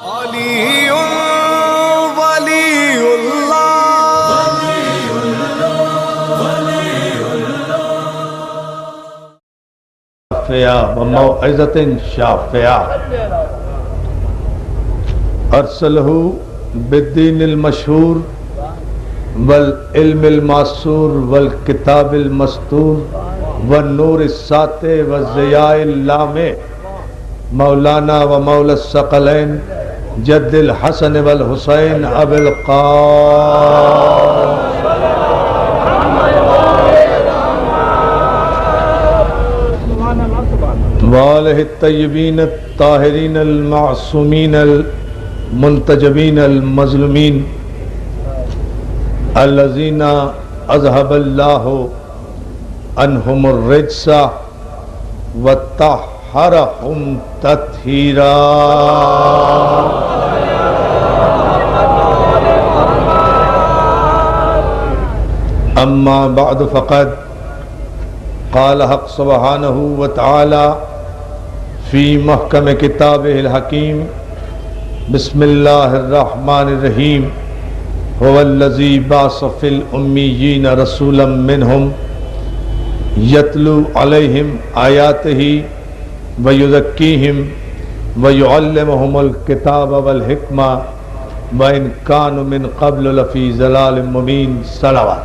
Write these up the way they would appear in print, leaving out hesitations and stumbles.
علی ولی اللہ وموعظۃ شافعہ ارسلہ بالدین المشہور والعلم الماثور والکتاب المستور والنور الساطع والضیاء اللامع مولانا و مولا الثقلین جد الحسن والحسین ابی القاسم وآلہ الطیبین الطاہرین المعصومین المنتجبین المظلومین الذین اذهب اللہ عنہم الرجس وطہرہم تطہیرا اما بعد فقد قال حق سبحانہ وتعالی فی محکم کتابہ الحکیم بسم اللہ الرحمن الرحیم هو الذی بعث فی الامیین رسولا منہم یتلو علیہم آیاتہ ویزکیہم ویعلمہم الکتاب والحکمہ وإن كانوا من قبل لفی ضلال مبین صلوات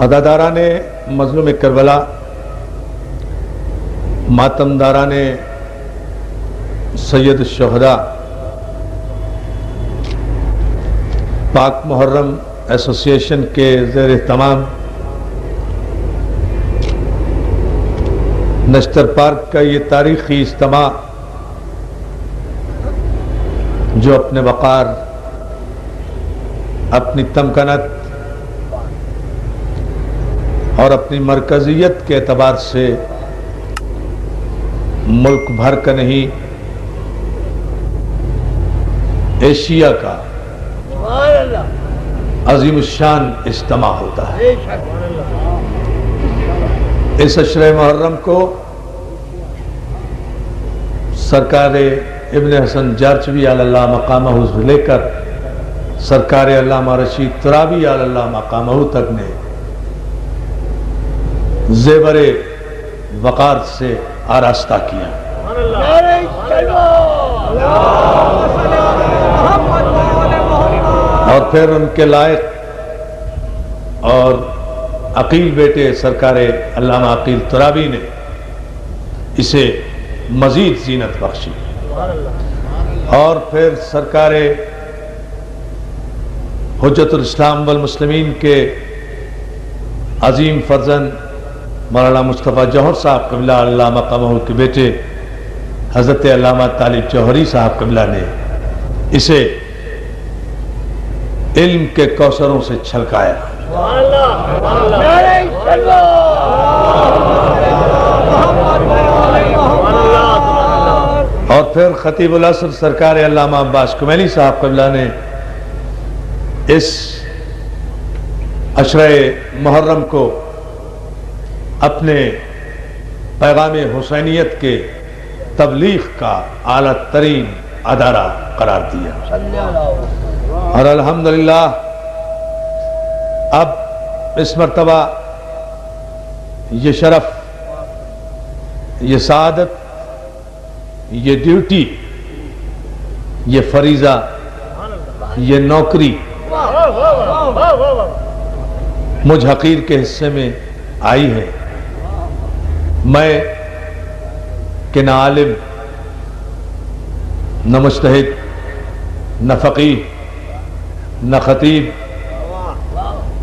عزاداران مظلوم کربلا، ماتمداران سید الشہداء، پاک محرم ایسوسی ایشن کے زیر اہتمام نشتر پارک کا یہ تاریخی اجتماع جو اپنے وقار، اپنی تمکنت اور اپنی مرکزیت کے اعتبار سے ملک بھر کا نہیں، ایشیا کا عظیم الشان اجتماع ہوتا ہے۔ اس عشرہ محرم کو سرکار ابن حسن جارچوی علی اللہ مقامہ سے لے کر سرکار علامہ رشید ترابی علی اللہ مقامہ تک نے زیور وقار سے آراستہ کیا۔ اور پھر ان کے لائق اور عقیل بیٹے سرکار علامہ عقیل ترابی نے اسے مزید زینت بخشی، اور پھر سرکار حجت الاسلام والمسلمین کے عظیم فرزند مولانا مصطفیٰ جوہر صاحب قبلہ اللہ مقامہ کے بیٹے حضرت علامہ طالب جوہری صاحب قبلہ نے اسے علم کے کوثروں سے چھلکایا۔ اور پھر خطیب العصر سرکار علامہ عباس کمیلی صاحب قبلہ نے اس عشرہ محرم کو اپنے پیغام حسینیت کے تبلیغ کا اعلیٰ ترین ادارہ قرار دیا، اور الحمدللہ اب اس مرتبہ یہ شرف، یہ سعادت، یہ ڈیوٹی، یہ فریضہ، یہ نوکری مجھ حقیر کے حصے میں آئی ہے۔ میں کہ نہ عالم، نہ مجتہد، نہ فقیہ، نہ خطیب،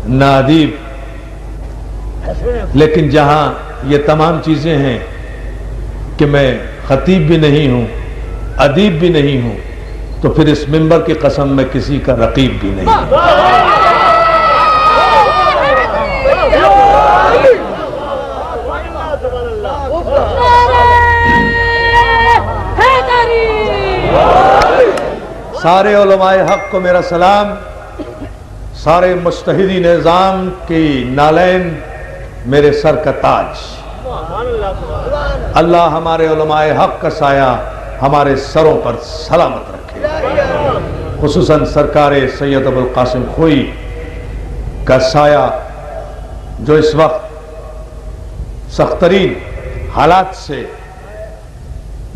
نہ ادیب، لیکن جہاں یہ تمام چیزیں ہیں کہ میں خطیب بھی نہیں ہوں، ادیب بھی نہیں ہوں، تو پھر اس منبر کی قسم میں کسی کا رقیب بھی نہیں ہوں۔ سارے علماء حق کو میرا سلام، سارے مجتہدی نظام کی نالین میرے سر کا تاج۔ اللہ ہمارے علماء حق کا سایہ ہمارے سروں پر سلامت رکھے، خصوصاً سرکار سید ابو القاسم خوئی کا سایہ جو اس وقت سخت ترین حالات سے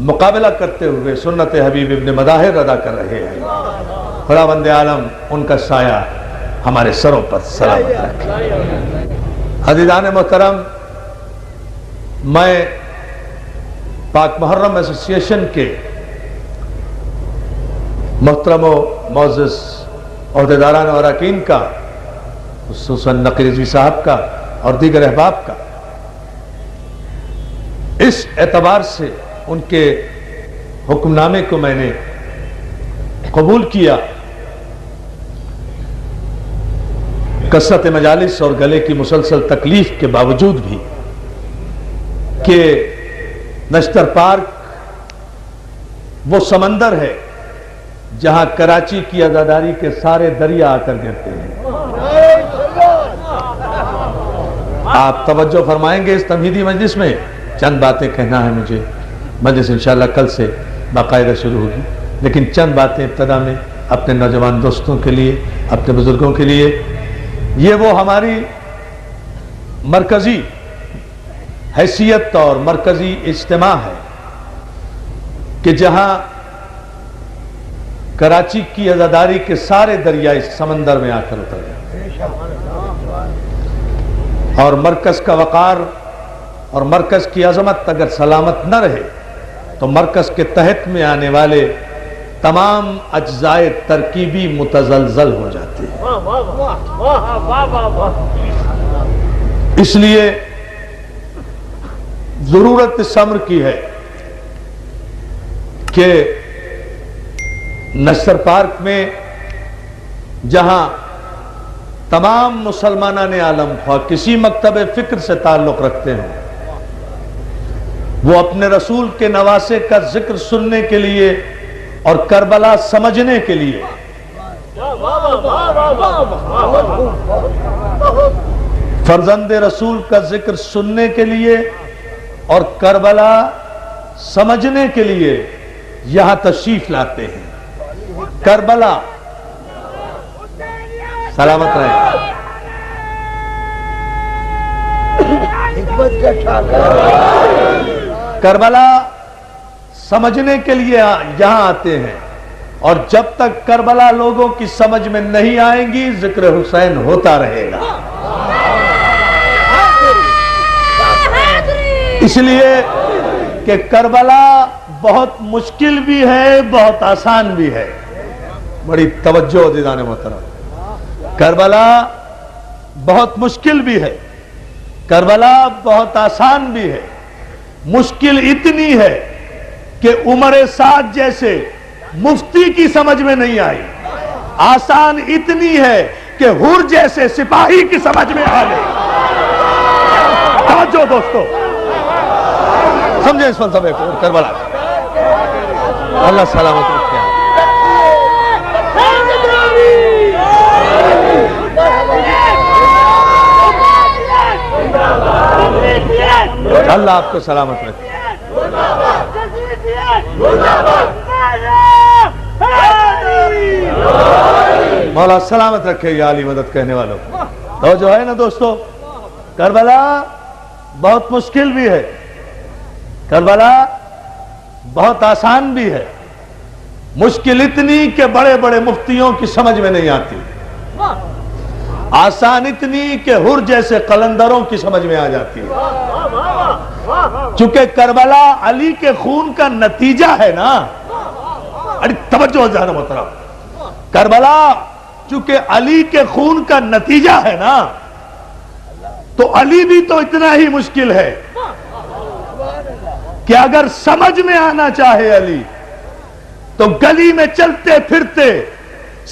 مقابلہ کرتے ہوئے سنت حبیب ابن مظاہر ادا کر رہے ہیں، خداوند عالم ان کا سایہ ہمارے سروں پر سلامت رکھے۔ عزیزان محترم، میں پاک محرم ایسوسی ایشن کے محترم و معزز عہدیداران اور اراکین کا، خصوصاً نقی رضوی صاحب کا اور دیگر احباب کا، اس اعتبار سے ان کے حکم نامے کو میں نے قبول کیا، کثرت مجالس اور گلے کی مسلسل تکلیف کے باوجود بھی، کہ نشتر پارک وہ سمندر ہے جہاں کراچی کی عزاداری کے سارے دریا آ کر گرتے ہیں۔ آپ توجہ فرمائیں گے اس تمہیدی مجلس میں؟ چند باتیں کہنا ہے مجھے، مجلس انشاءاللہ کل سے باقاعدہ شروع ہوگی، لیکن چند باتیں ابتدا میں اپنے نوجوان دوستوں کے لیے، اپنے بزرگوں کے لیے۔ یہ وہ ہماری مرکزی حیثیت اور مرکزی اجتماع ہے کہ جہاں کراچی کی عزاداری کے سارے دریا اس سمندر میں آ کر اتر گئے، اور مرکز کا وقار اور مرکز کی عظمت اگر سلامت نہ رہے تو مرکز کے تحت میں آنے والے تمام اجزائے ترکیبی متزلزل ہو جاتے ہیں۔ اس لیے ضرورت اس امر کی ہے کہ نشتر پارک میں جہاں تمام مسلمانان عالم خواہ کسی مکتب فکر سے تعلق رکھتے ہیں، وہ اپنے رسول کے نواسے کا ذکر سننے کے لیے اور کربلا سمجھنے کے لیے فرزند رسول کا ذکر سننے کے لیے اور کربلا سمجھنے کے لیے یہاں تشریف لاتے ہیں۔ کربلا سلامت رہے، کربلا سمجھنے کے لیے یہاں آتے ہیں، اور جب تک کربلا لوگوں کی سمجھ میں نہیں آئیں گی ذکر حسین ہوتا رہے گا۔ اس لیے کہ کربلا بہت مشکل بھی ہے، بہت آسان بھی ہے۔ بڑی توجہ عزیزان محترم، کربلا بہت مشکل بھی ہے، کربلا بہت آسان بھی ہے۔ مشکل اتنی ہے کہ عمر سعد جیسے مفتی کی سمجھ میں نہیں آئی، آسان اتنی ہے کہ حر جیسے سپاہی کی سمجھ میں آ گئی۔ توجہ دوستو، سمجھیں اس فلسفے کو کربلا۔ اللہ سلامت رکھے۔ اللہ آپ کو سلامت رکھے۔ مولا سلامت رکھے یا علی مدد کہنے والوں۔ تو جو ہے نا دوستو، کربلا بہت مشکل بھی ہے، کربلا بہت آسان بھی ہے۔ مشکل اتنی کہ بڑے بڑے مفتیوں کی سمجھ میں نہیں آتی، آسان اتنی کہ حر جیسے قلندروں کی سمجھ میں آ جاتی ہے۔ چونکہ کربلا علی کے خون کا نتیجہ ہے نا، توجہ جانا محترم، کربلا چونکہ علی کے خون کا نتیجہ ہے نا، تو علی بھی تو اتنا ہی مشکل ہے کہ اگر سمجھ میں آنا چاہے علی تو گلی میں چلتے پھرتے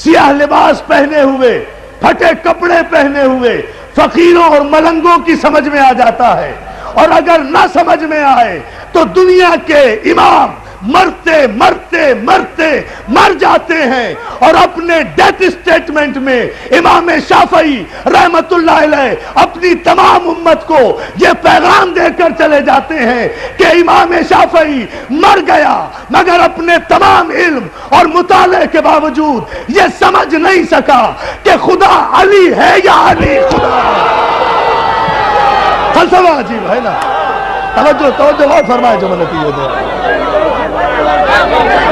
سیاہ لباس پہنے ہوئے، پھٹے کپڑے پہنے ہوئے فقیروں اور ملنگوں کی سمجھ میں آ جاتا ہے، اور اگر نہ سمجھ میں آئے تو دنیا کے امام مرتے مرتے مرتے مر جاتے ہیں، اور اپنے ڈیتھ اسٹیٹمنٹ میں امام شافعی رحمت اللہ علیہ اپنی تمام امت کو یہ پیغام دے کر چلے جاتے ہیں کہ امام شافعی مر گیا مگر اپنے تمام علم اور مطالعے کے باوجود یہ سمجھ نہیں سکا کہ خدا علی ہے یا علی خدا ہے۔ فلسفہ عجیب ہے نا، توجہ بہت فرمائے جو میں نے یہ دے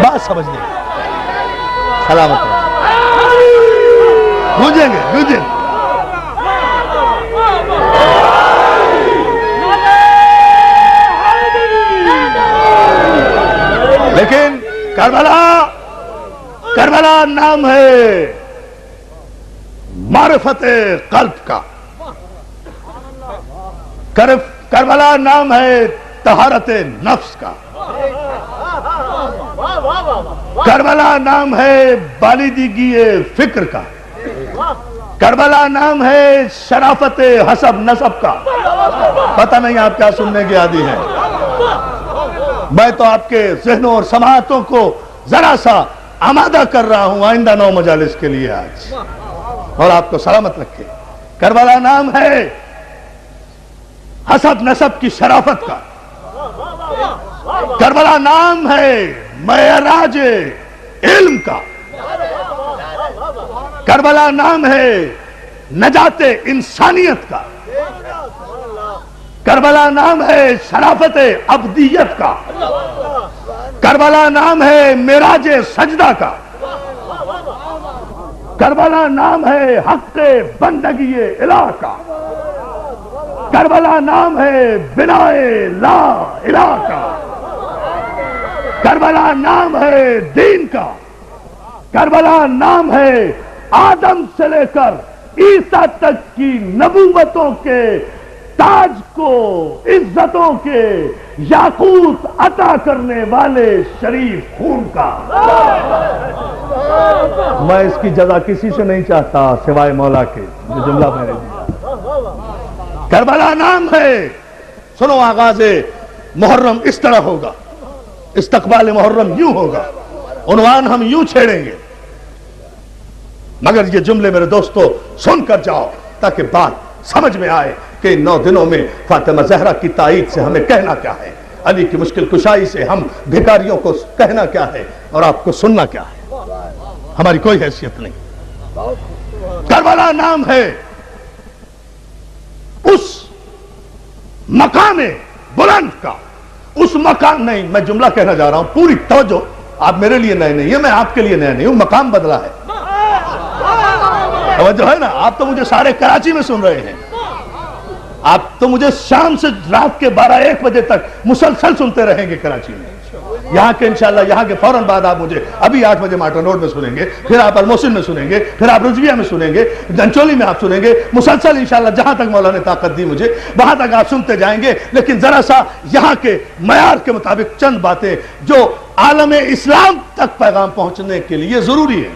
بات سمجھ لیں، سلامت گونجیں گے۔ لیکن کربلا نام ہے معرفت قلب کا، کربلا نام ہے طہارت نفس کا، کربلا نام ہے بالیدگی فکر کا، کربلا نام ہے شرافت حسب نسب کا۔ پتہ نہیں آپ کیا سننے کے عادی ہیں، میں تو آپ کے ذہنوں اور سماعتوں کو ذرا سا آمادہ کر رہا ہوں آئندہ 9 مجالس کے لیے آج، اور آپ کو سلامت رکھے۔ کربلا نام ہے حسب نسب کی شرافت کا، کربلا نام ہے معراج علم کا، کربلا نام ہے نجات انسانیت کا، کربلا نام ہے شرافت ابدیت کا، کربلا نام ہے معراج سجدہ کا، کربلا نام ہے حق بندگی الہ کا، کربلا نام ہے بنائے لا الہ کا، کربلا نام ہے دین کا، کربلا نام ہے آدم سے لے کر عیسیٰ تک کی نبوتوں کے تاج کو عزتوں کے یاقوت عطا کرنے والے شریف خون کا۔ میں اس کی جزا کسی سے نہیں چاہتا سوائے مولا کے، جو جملہ میں نے دیا۔ کربلا نام ہے، سنو آغاز محرم اس طرح ہوگا، استقبال محرم یوں ہوگا، عنوان ہم یوں چھیڑیں گے، مگر یہ جملے میرے دوستو سن کر جاؤ تاکہ بات سمجھ میں آئے کہ 9 دنوں میں فاطمہ زہرا کی تائید سے ہمیں کہنا کیا ہے، علی کی مشکل کشائی سے ہم بھکاریوں کو کہنا کیا ہے، اور آپ کو سننا کیا ہے۔ ہماری کوئی حیثیت نہیں۔ کربلا نام ہے اس مقام بلند کا، اس مقام نہیں، میں جملہ کہنا جا رہا ہوں، پوری توجہ، آپ میرے لیے نئے نہیں ہیں، میں آپ کے لیے نیا نہیں ہوں، مقام بدلا ہے، توجہ ہے نا۔ آپ تو مجھے سارے کراچی میں سن رہے ہیں، آپ تو مجھے شام سے رات کے 12-1 بجے تک مسلسل سنتے رہیں گے کراچی میں، یہاں کے انشاءاللہ یہاں کے فوراً بعد آپ مجھے ابھی 8 بجے مارٹن روڈ میں سنیں گے، پھر آپ الموسن میں سنیں گے، پھر آپ رضویہ میں سنیں گے، جنچولی میں آپ سنیں گے، مسلسل انشاءاللہ جہاں تک مولا نے طاقت دی مجھے وہاں تک آپ سنتے جائیں گے۔ لیکن ذرا سا یہاں کے معیار کے مطابق چند باتیں جو عالم اسلام تک پیغام پہنچنے کے لیے ضروری ہے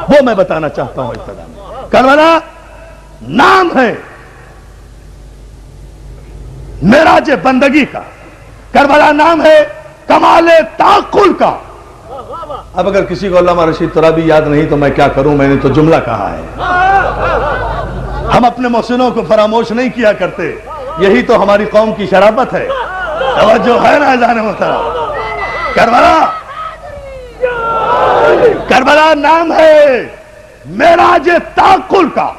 وہ میں بتانا چاہتا ہوں ابتدا میں۔ کربلا نام ہے معراج بندگی کا، کربلا نام ہے کمال تعقل کا۔ اب اگر کسی کو علامہ رشید ترابی یاد نہیں تو میں کیا کروں، میں نے تو جملہ کہا ہے۔ ہم اپنے محسنوں کو فراموش نہیں کیا کرتے، یہی تو ہماری قوم کی شرافت ہے۔ توجہ ہے نا اذان محترم؟ کربلا نام ہے معراج تعقل کا،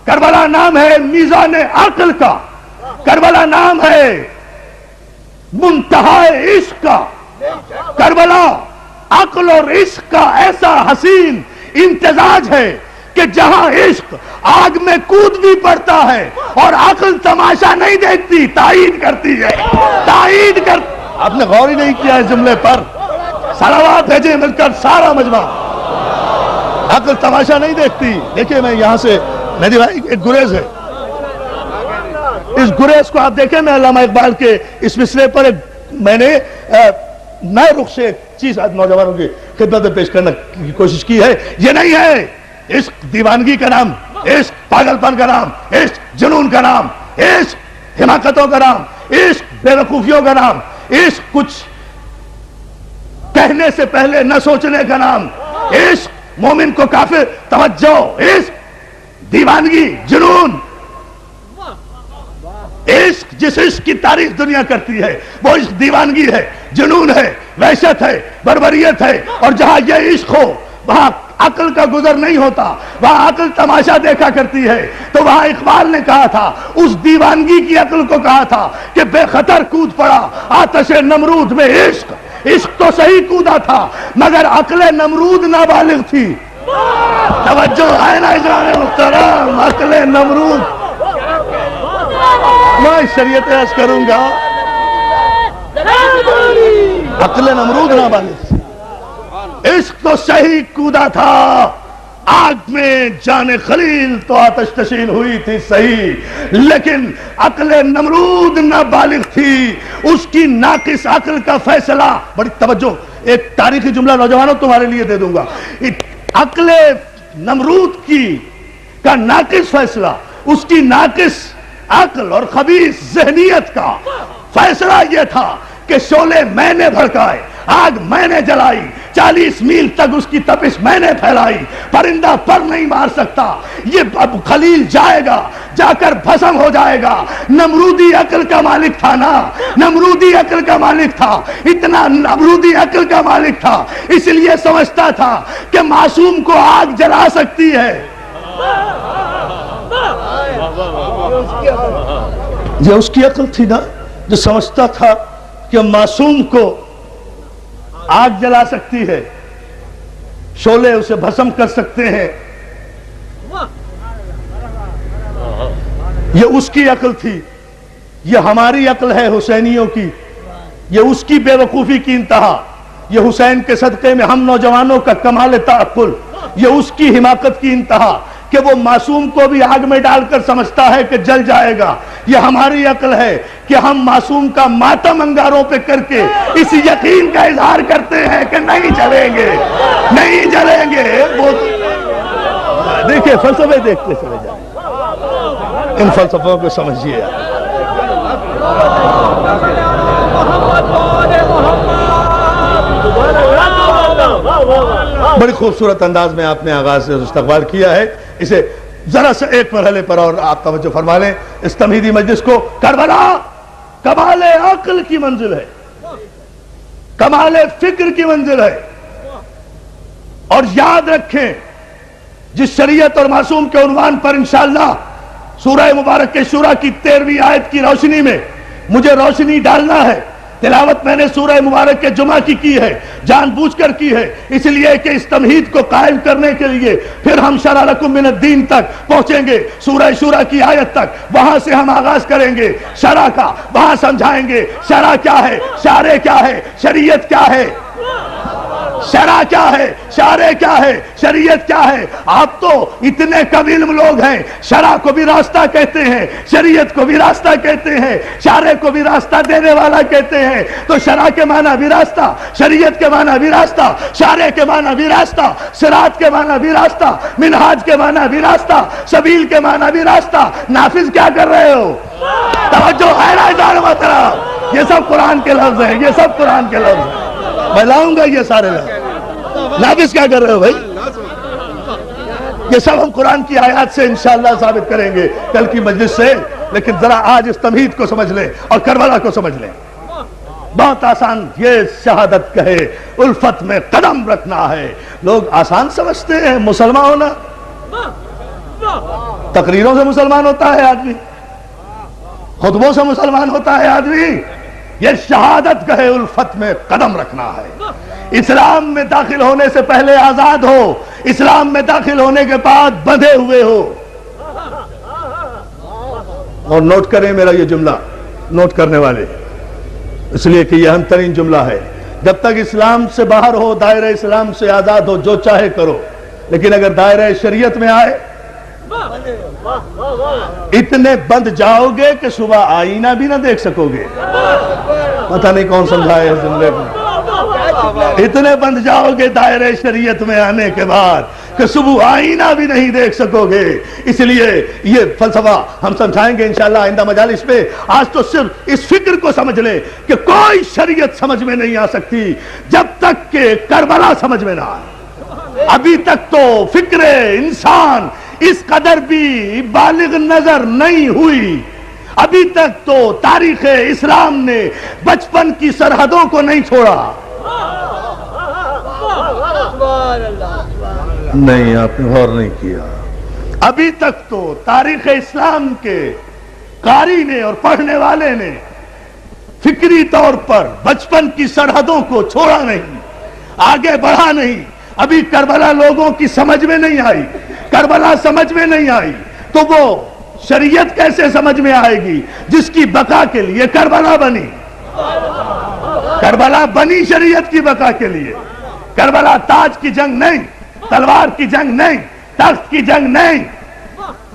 کربلا نام ہے میزان عقل کا، کربلا نام ہے منتہائے عشق کا، کربلا عقل اور عشق کا ایسا حسین امتزاج ہے کہ جہاں عشق آگ میں کود بھی پڑتا ہے اور عقل تماشا نہیں دیکھتی، تائید کرتی ہے، تائید کر۔ آپ نے غور ہی نہیں کیا اس جملے پر، صلوات بھیجے مل کر سارا مجمع، عقل تماشا نہیں دیکھتی۔ دیکھیں میں یہاں سے میری بھائی ایک گریز ہے، اس گریز کو آپ دیکھیں، میں علامہ اقبال کے اس مسئلے پر میں نے نئے رخ سے ایک چیز آج نوجوانوں کی خدمت میں پیش کرنے کی کوشش کی ہے۔ یہ نہیں ہے عشق دیوانگی کا نام، عشق پاگل پن کا نام، عشق جنون کا نام، عشق حماقتوں کا نام، عشق بے وقوفیوں کا نام، عشق کچھ کہنے سے پہلے نہ سوچنے کا نام عشق مومن کو کافر. توجہ، عشق، دیوانگی، جنون. عشق، جس عشق کی تعریف دنیا کرتی ہے وہ عشق دیوانگی ہے، جنون ہے، وحشت ہے، بربریت ہے. اور جہاں یہ عشق ہو وہاں عقل کا گزر نہیں ہوتا، وہاں عقل تماشا دیکھا کرتی ہے. تو وہاں اقبال نے کہا تھا، اس دیوانگی کی عقل کو کہا تھا کہ بے خطر کود پڑا آتش نمرود میں عشق. عشق تو صحیح کودا تھا مگر عقل نمرود نابالغ تھی. توجہ ہے نا اجرام محترم؟ عقل نمرود. میں شریعت عرض کروں گا، عقل نمرود نابالغ تھی. عشق تو صحیح کودا تھا، آگ میں جان خلیل تو آتش تشین ہوئی تھی صحیح، لیکن عقل نمرود نابالغ تھی. اس کی ناقص عقل کا فیصلہ، بڑی توجہ، ایک تاریخی جملہ نوجوانوں تمہارے لیے دے دوں گا. عقل نمرود کا ناقص فیصلہ، اس کی ناقص عقل اور خبیث ذہنیت کا فیصلہ یہ تھا کہ شعلے میں نے بھڑکائے، آگ میں نے جلائی، 40 میل تک اس کی تپش میں نے پھیلائی، پرندہ پر نہیں مار سکتا. یہ اب خلیل جائے گا، جا کر بھسم ہو جائے گا. نمرودی عقل کا مالک تھا نا، نمرودی عقل کا مالک تھا، اتنا نمرودی عقل کا مالک تھا، اس لیے سمجھتا تھا کہ معصوم کو آگ جلا سکتی ہے. یہ اس کی عقل تھی نا، جو سمجھتا تھا کہ معصوم کو آگ جلا سکتی ہے، شعلے اسے بھسم کر سکتے ہیں. یہ اس کی عقل تھی. یہ ہماری عقل ہے حسینیوں کی، یہ اس کی بے وقوفی کی انتہا. یہ حسین کے صدقے میں ہم نوجوانوں کا کمال تعقل، یہ اس کی حماقت کی انتہا کہ وہ معصوم کو بھی آگ میں ڈال کر سمجھتا ہے کہ جل جائے گا. یہ ہماری عقل ہے کہ ہم معصوم کا ماتم انگاروں پہ کر کے اس یقین کا اظہار کرتے ہیں کہ نہیں جلیں گے، نہیں جلیں گے. دیکھیں فلسفے دیکھتے چلے جائیں، ان فلسفوں کو سمجھیے. بڑی خوبصورت انداز میں آپ نے آغاز سے استقبال کیا ہے. اسے ذرا سے ایک مرحلے پر اور آپ توجہ فرما لیں. اس تمہیدی مجلس کو کربلا کمال عقل کی منزل ہے، کمال فکر کی منزل ہے. اور یاد رکھیں، جس شریعت اور معصوم کے عنوان پر انشاءاللہ سورہ مبارک کے شورا کی 13ویں آیت کی روشنی میں مجھے روشنی ڈالنا ہے. تلاوت میں نے سورہ مبارک کے جمعہ کی ہے، جان بوجھ کر کی ہے، اس لیے کہ اس تمہید کو قائم کرنے کے لیے پھر ہم شرع لکم من الدین تک پہنچیں گے، سورہ شورا کی آیت تک. وہاں سے ہم آغاز کریں گے شرع کا، وہاں سمجھائیں گے شرع کیا ہے، شارع کیا ہے، شریعت کیا ہے، شرع کیا ہے، شارع کیا ہے، شریعت کیا ہے. آپ تو اتنے کم علم لوگ ہیں، شرع کو بھی راستہ کہتے ہیں، شریعت کو بھی راستہ کہتے ہیں، شارع کو بھی راستہ دینے والا کہتے ہیں. تو شرع کے معنی بھی راستہ، شریعت کے معنی بھی راستہ، شارع کے معنی بھی راستہ، صراط کے معنی بھی راستہ، منہاج کے معنی بھی راستہ، سبیل کے معنی بھی راستہ. نافذ کیا کر رہے ہو؟ توجہ ہے نا ادارہ محترم؟ یہ سب قرآن کے لفظ ہیں، یہ سب قرآن کے لفظ ہیں. میں لاؤں گا یہ سارے لفظ. نافذ کیا کر رہے ہو بھائی؟ یہ سب ہم قرآن کی آیات سے انشاءاللہ ثابت کریں گے کل کی مجلس سے. لیکن ذرا آج اس تمہید کو سمجھ لیں اور کربلا کو سمجھ لیں. بہت آسان یہ شہادت کہے الفت میں قدم رکھنا ہے. لوگ آسان سمجھتے ہیں مسلمان ہونا. تقریروں سے مسلمان ہوتا ہے آدمی، خطبوں سے مسلمان ہوتا ہے آدمی. یہ شہادت کہے الفت میں قدم رکھنا ہے. اسلام میں داخل ہونے سے پہلے آزاد ہو، اسلام میں داخل ہونے کے بعد بندھے ہوئے ہو. اور نوٹ کریں میرا یہ جملہ، نوٹ کرنے والے، اس لیے کہ یہ اہم ترین جملہ ہے. جب تک اسلام سے باہر ہو، دائرہ اسلام سے آزاد ہو، جو چاہے کرو. لیکن اگر دائرہ شریعت میں آئے اتنے بند جاؤ گے کہ صبح آئینہ بھی نہ دیکھ سکو گے. پتہ نہیں کون سمجھائے اس جملے کو. اتنے بند جاؤ گے دائرہ شریعت میں آنے کے بعد کہ صبح آئینہ بھی نہیں دیکھ سکو گے. اس لیے یہ فلسفہ ہم سمجھائیں گے انشاءاللہ آئندہ مجالس میں. آج تو صرف اس فکر کو سمجھ لے کہ کوئی شریعت سمجھ میں نہیں آ سکتی جب تک کہ کربلا سمجھ میں نہ آئے. ابھی تک تو فکر انسان اس قدر بھی بالغ نظر نہیں ہوئی. ابھی تک تو تاریخ اسلام نے بچپن کی سرحدوں کو نہیں چھوڑا. نہیں، آپ نے غور نہیں کیا. ابھی تک تو تاریخ اسلام کے قاری نے اور پڑھنے والے نے فکری طور پر بچپن کی سرحدوں کو چھوڑا نہیں، آگے بڑھا نہیں. ابھی کربلا لوگوں کی سمجھ میں نہیں آئی. کربلا سمجھ میں نہیں آئی تو وہ شریعت کیسے سمجھ میں آئے گی جس کی بقا کے لیے کربلا بنی. کربلا بنی شریعت کی بقا کے لیے. کربلا تاج کی جنگ نہیں، تلوار کی جنگ نہیں، تخت کی جنگ نہیں.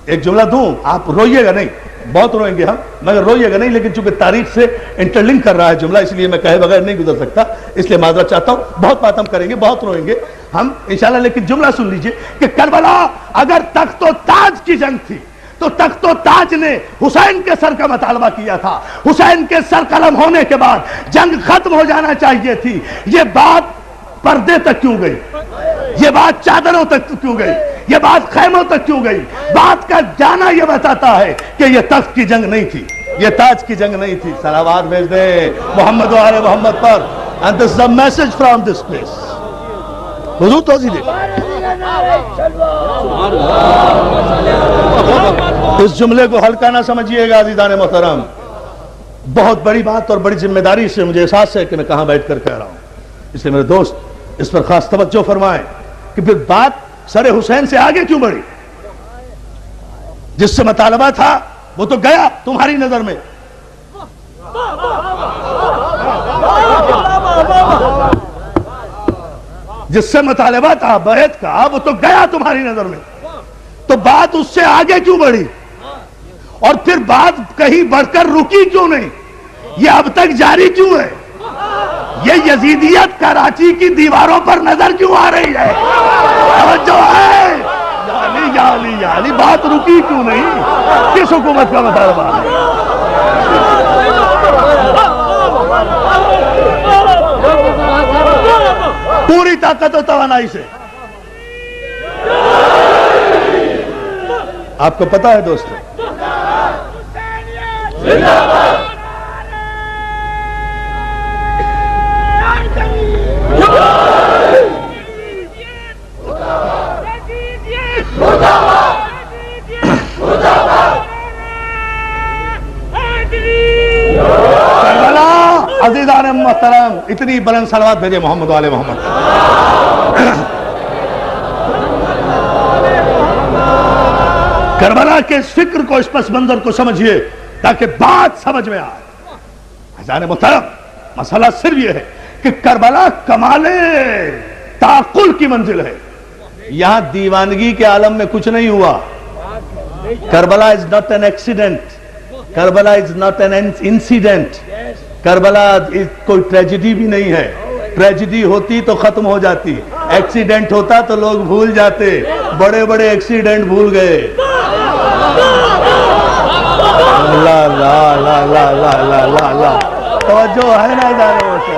ایک جملہ دوں، آپ روئیے گا نہیں، بہت روئیں گے ہم مگر روئیے گا نہیں، لیکن چونکہ تاریخ سے انٹرلنک کر رہا ہے جملہ اس لیے میں کہے بغیر نہیں گزر سکتا، اس لیے معذرت چاہتا ہوں. بہت بات ہم کریں گے، بہت روئیں گے ہم انشاءاللہ، لیکن جملہ سن لیجئے کہ کربلا اگر تخت و تاج کی جنگ تھی تو تخت و تاج نے حسین کے سر کا مطالبہ کیا تھا. حسین کے سر قلم ہونے کے بعد جنگ ختم ہو جانا چاہیے تھی. یہ بات پردے تک کیوں گئی؟ یہ بات چادروں تک کیوں گئی؟ یہ بات خیموں تک کیوں گئی؟ بات کا جانا یہ بتاتا ہے کہ یہ تخت کی جنگ نہیں تھی، یہ تاج کی جنگ نہیں تھی. صلوات بھیج دیں محمد و آل محمد پر. And this is a message from this place. حضور توضیح دے. اس جملے کو ہلکا نہ سمجھیے گا عزیزان محترم. بہت بڑی بات اور بڑی ذمہ داری سے مجھے احساس ہے کہ میں کہاں بیٹھ کر کہہ رہا ہوں. اس لیے میرے دوست اس پر خاص توجہ فرمائیں کہ پھر بات سر حسین سے آگے کیوں بڑھی؟ جس سے مطالبہ تھا وہ تو گیا تمہاری نظر میں. جس سے مطالبہ تھا بیعت کا وہ تو گیا تمہاری نظر میں. تو بات اس سے آگے کیوں بڑھی؟ اور پھر بات کہیں بڑھ کر رکی کیوں نہیں؟ یہ اب تک جاری کیوں ہے؟ یہ یزیدیت کراچی کی دیواروں پر نظر کیوں آ رہی ہے؟ جو ہے یعنی بات رکی کیوں نہیں؟ کس حکومت کا مطالبہ ہے؟ پوری طاقت و توانائی سے. آپ کو پتا ہے دوستو، عزیزان محترم اتنی بلند صلوات بھیجے محمد و آل محمد. کربلا کے اس فکر کو، اس پس منظر کو سمجھیے تاکہ بات سمجھ میں آئے. عزیزان محترم مسئلہ صرف یہ ہے کہ کربلا کمال تعقل کی منزل ہے. یہاں دیوانگی کے عالم میں کچھ نہیں ہوا. Karbala is not an accident, Karbala is not an incident. Karbala کوئی ٹریجڈی بھی نہیں ہے. ٹریجڈی ہوتی تو ختم ہو جاتی، ایکسیڈنٹ ہوتا تو لوگ بھول جاتے. بڑے بڑے ایکسیڈنٹ بھول گئے. لا لا لا لا لا لا لا لا توجہ ہے نا اداروں سے.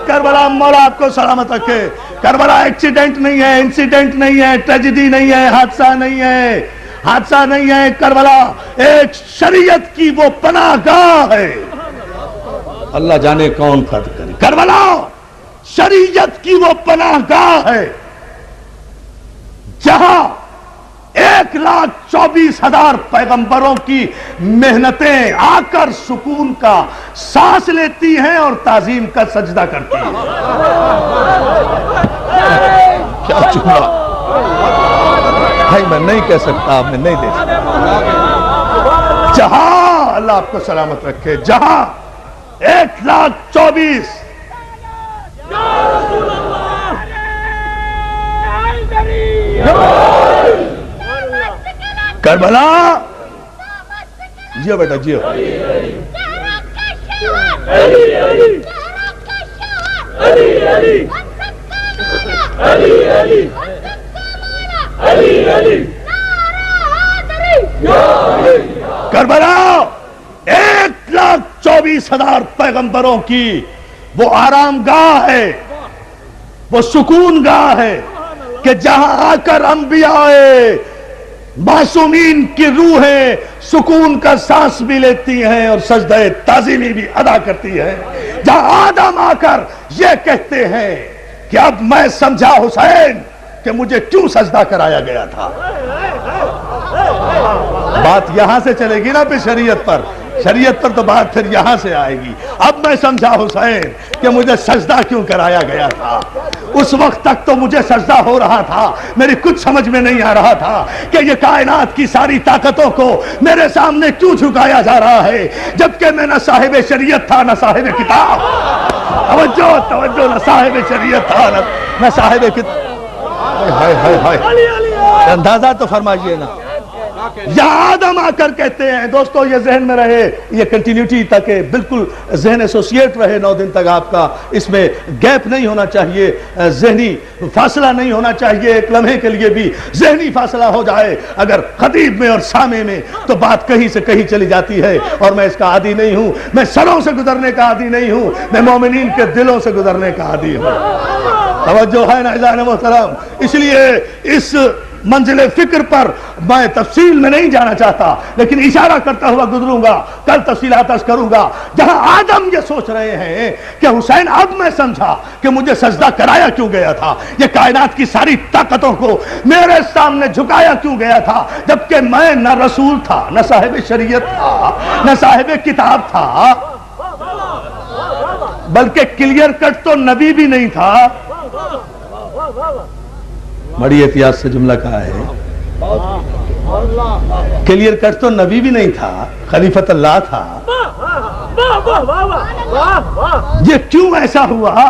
کربلا مولا آپ کو سلامت رکھے. کربلا ایکسیڈنٹ نہیں ہے، انسیڈنٹ نہیں ہے، ٹریجڈی نہیں ہے، حادثہ نہیں ہے. حادثہ نہیں ہے. کربلا ایک شریعت کی وہ پناہ گاہ ہے. اللہ جانے کون خط کرے. کربلا شریعت کی وہ پناہ گاہ ہے جہاں 1,24,000 پیغمبروں کی محنتیں آ کر سکون کا سانس لیتی ہیں اور تعظیم کا سجدہ کرتی ہیں. کیا چکا بھائی میں نہیں کہہ سکتا، میں نہیں دے سکتا. جہاں اللہ آپ کو سلامت رکھے، جہاں 1,24,000 کربلا جیو بیٹا جیو. کربلا 1,24,000 پیغمبروں کی وہ آرام گاہ ہے، وہ سکون گاہ ہے کہ جہاں آ کر انبیاء معصومین کی روحیں سکون کا سانس بھی لیتی ہیں اور سجدہ تعظیمی بھی ادا کرتی ہیں، جہاں آدم آ کر یہ کہتے ہیں کہ اب میں سمجھا حسین کہ مجھے کیوں سجدہ کرایا گیا تھا۔ بات یہاں سے چلے گی نا پھر شریعت پر تو بات پھر یہاں سے آئے گی۔ اب میں سمجھا حسین کہ مجھے سجدہ کیوں کرایا گیا تھا۔ اس وقت تک تو مجھے سجدہ ہو رہا تھا، میری کچھ سمجھ میں نہیں آ رہا تھا کہ یہ کائنات کی ساری طاقتوں کو میرے سامنے کیوں جھکایا جا رہا ہے، جبکہ میں نہ صاحب شریعت تھا نہ صاحب کتاب۔ توجہ، نہ صاحب شریعت تھا نہ صاحب کتاب۔ اندازہ تو فرمائیے نا، یہاں آدم آ کر کہتے ہیں، دوستو یہ ذہن میں رہے، یہ کنٹینیوٹی تک بالکل ذہن ایسوسیٹ رہے 9 دن تک آپ کا، اس میں گیپ نہیں ہونا چاہیے، ذہنی فاصلہ نہیں ہونا چاہیے، ایک لمحے کے لیے بھی ذہنی فاصلہ ہو جائے اگر خطیب میں اور سامع میں تو بات کہیں سے کہیں چلی جاتی ہے، اور میں اس کا عادی نہیں ہوں، میں سروں سے گزرنے کا عادی نہیں ہوں، میں مومنین کے دلوں سے گزرنے کا عادی ہوں۔ توجہ ہے نا عزیزان محترم، اس لیے اس منزل فکر پر میں تفصیل میں نہیں جانا چاہتا، لیکن اشارہ کرتا ہوا گزروں گا، کل تفصیلات عرض کروں گا۔ جہاں آدم یہ سوچ رہے ہیں کہ حسین اب میں سمجھا کہ مجھے سجدہ کرایا کیوں گیا تھا، یہ کائنات کی ساری طاقتوں کو میرے سامنے جھکایا کیوں گیا تھا، جبکہ میں نہ رسول تھا نہ صاحب شریعت تھا نہ صاحب کتاب تھا، بلکہ کلیئر کٹ تو نبی بھی نہیں تھا۔ بڑی احتیاط سے جملہ کہا ہے، کلیئر کٹ تو نبی بھی نہیں تھا، خلیفۃ اللہ تھا۔ یہ کیوں ایسا ہوا،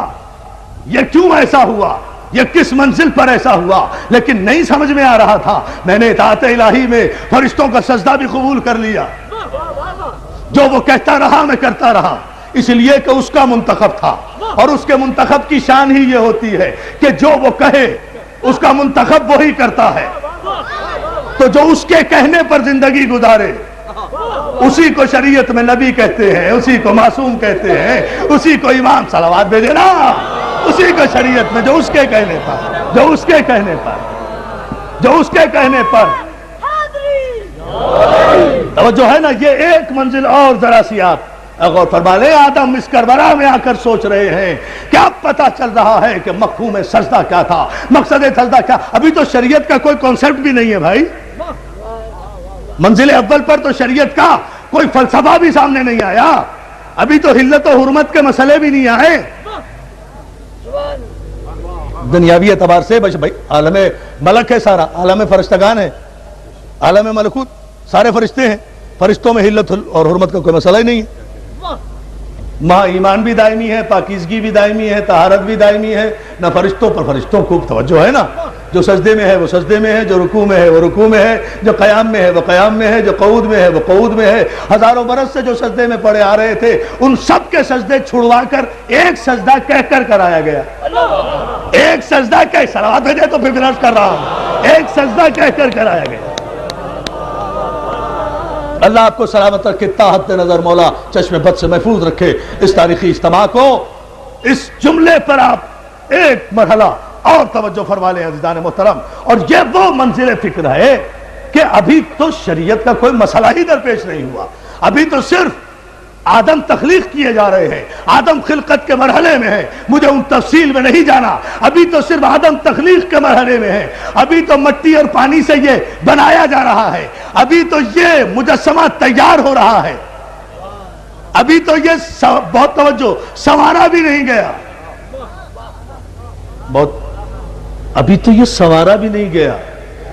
یہ کیوں ایسا ہوا، یہ کس منزل پر ایسا ہوا، لیکن نہیں سمجھ میں آ رہا تھا۔ میں نے اطاعت الہی میں فرشتوں کا سجدہ بھی قبول کر لیا، جو وہ کہتا رہا میں کرتا رہا، اس لیے کہ اس کا منتخب تھا، اور اس کے منتخب کی شان ہی یہ ہوتی ہے کہ جو وہ کہے اس کا منتخب وہی کرتا ہے، تو جو اس کے کہنے پر زندگی گزارے اسی کو شریعت میں نبی کہتے ہیں، اسی کو معصوم کہتے ہیں، اسی کو امام صلوات بھیجے نا، اسی کو شریعت میں جو اس کے کہنے پر، جو اس کے کہنے پر، جو اس کے کہنے پر۔ توجہ ہے نا، یہ ایک منزل اور ذرا سی آپ غور فرما لیں۔ آدم اس کربلا میں آ کر سوچ رہے ہیں کہ اب پتہ چل رہا ہے کہ مفہوم سجدہ کیا تھا، مقصد سجدہ کیا۔ ابھی تو شریعت کا کوئی کانسیپٹ بھی نہیں ہے بھائی، منزل اول پر تو شریعت کا کوئی فلسفہ بھی سامنے نہیں آیا، ابھی تو حلت و حرمت کے مسئلے بھی نہیں آئے۔ دنیاوی اعتبار سے بھائی عالم ملک ہے، سارا عالم فرشتگان ہے، عالم ملکوت سارے فرشتے ہیں، فرشتوں میں حلت اور حرمت کا کوئی مسئلہ ہی نہیں ہے۔ وہاں ایمان بھی دائمی ہے، پاکیزگی بھی دائمی ہے، طہارت بھی دائمی ہے، نہ فرشتوں پر فرشتوں کو توجہ ہے نا، جو سجدے میں ہے وہ سجدے میں ہے، جو رکوع میں ہے وہ رکوع میں ہے، جو قیام میں ہے وہ قیام میں ہے، جو قعود میں ہے وہ قعود میں ہے۔ ہزاروں برس سے جو سجدے میں پڑے آ رہے تھے ان سب کے سجدے چھڑوا کر ایک سجدہ کہہ کر کرایا گیا، ایک سجدہ کہہ، صلوات بھیجے تو پھر عرض کر رہا ہوں، ایک سجدہ کہہ کر کرایا گیا۔ اللہ آپ کو سلامت رکھے، تاحت نظر مولا چشم بد سے محفوظ رکھے۔ اس تاریخی اجتماع کو، اس جملے پر آپ ایک مرحلہ اور توجہ فرما لیں عزیزان محترم، اور یہ وہ منزل فکر ہے کہ ابھی تو شریعت کا کوئی مسئلہ ہی درپیش نہیں ہوا، ابھی تو صرف آدم تخلیق کیے جا رہے ہیں، آدم خلقت کے مرحلے میں ہے، مجھے ان تفصیل میں نہیں جانا، ابھی تو صرف آدم تخلیق کے مرحلے میں ہے، ابھی تو مٹی اور پانی سے یہ بنایا جا رہا ہے، ابھی تو یہ مجسمہ تیار ہو رہا ہے، ابھی تو یہ بہت توجہ سنوارا بھی نہیں گیا، ابھی تو یہ سنوارا بھی نہیں گیا،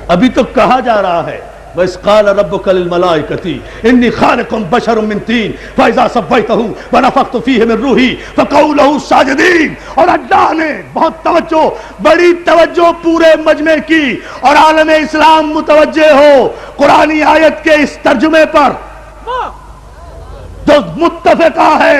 ابھی تو کہا جا رہا ہے وَإِذْ قَالَ رَبُّكَ لِلْمَلَائِكَةِ إِنِّي خَالِقٌ بَشَرٌ مِّن طِينٍ فَإِذَا سَوَّيْتُهُ وَنَفَخْتُ فِيهِ مِن رُوحِي فَقَعُوا لَهُ سَاجِدِينَ۔ اور اللہ نے بہت توجہ، بڑی توجہ پورے مجمع کی، اور عالم اسلام متوجہ ہو قرآنی آیت کے اس ترجمے پر جو متفقہ ہے،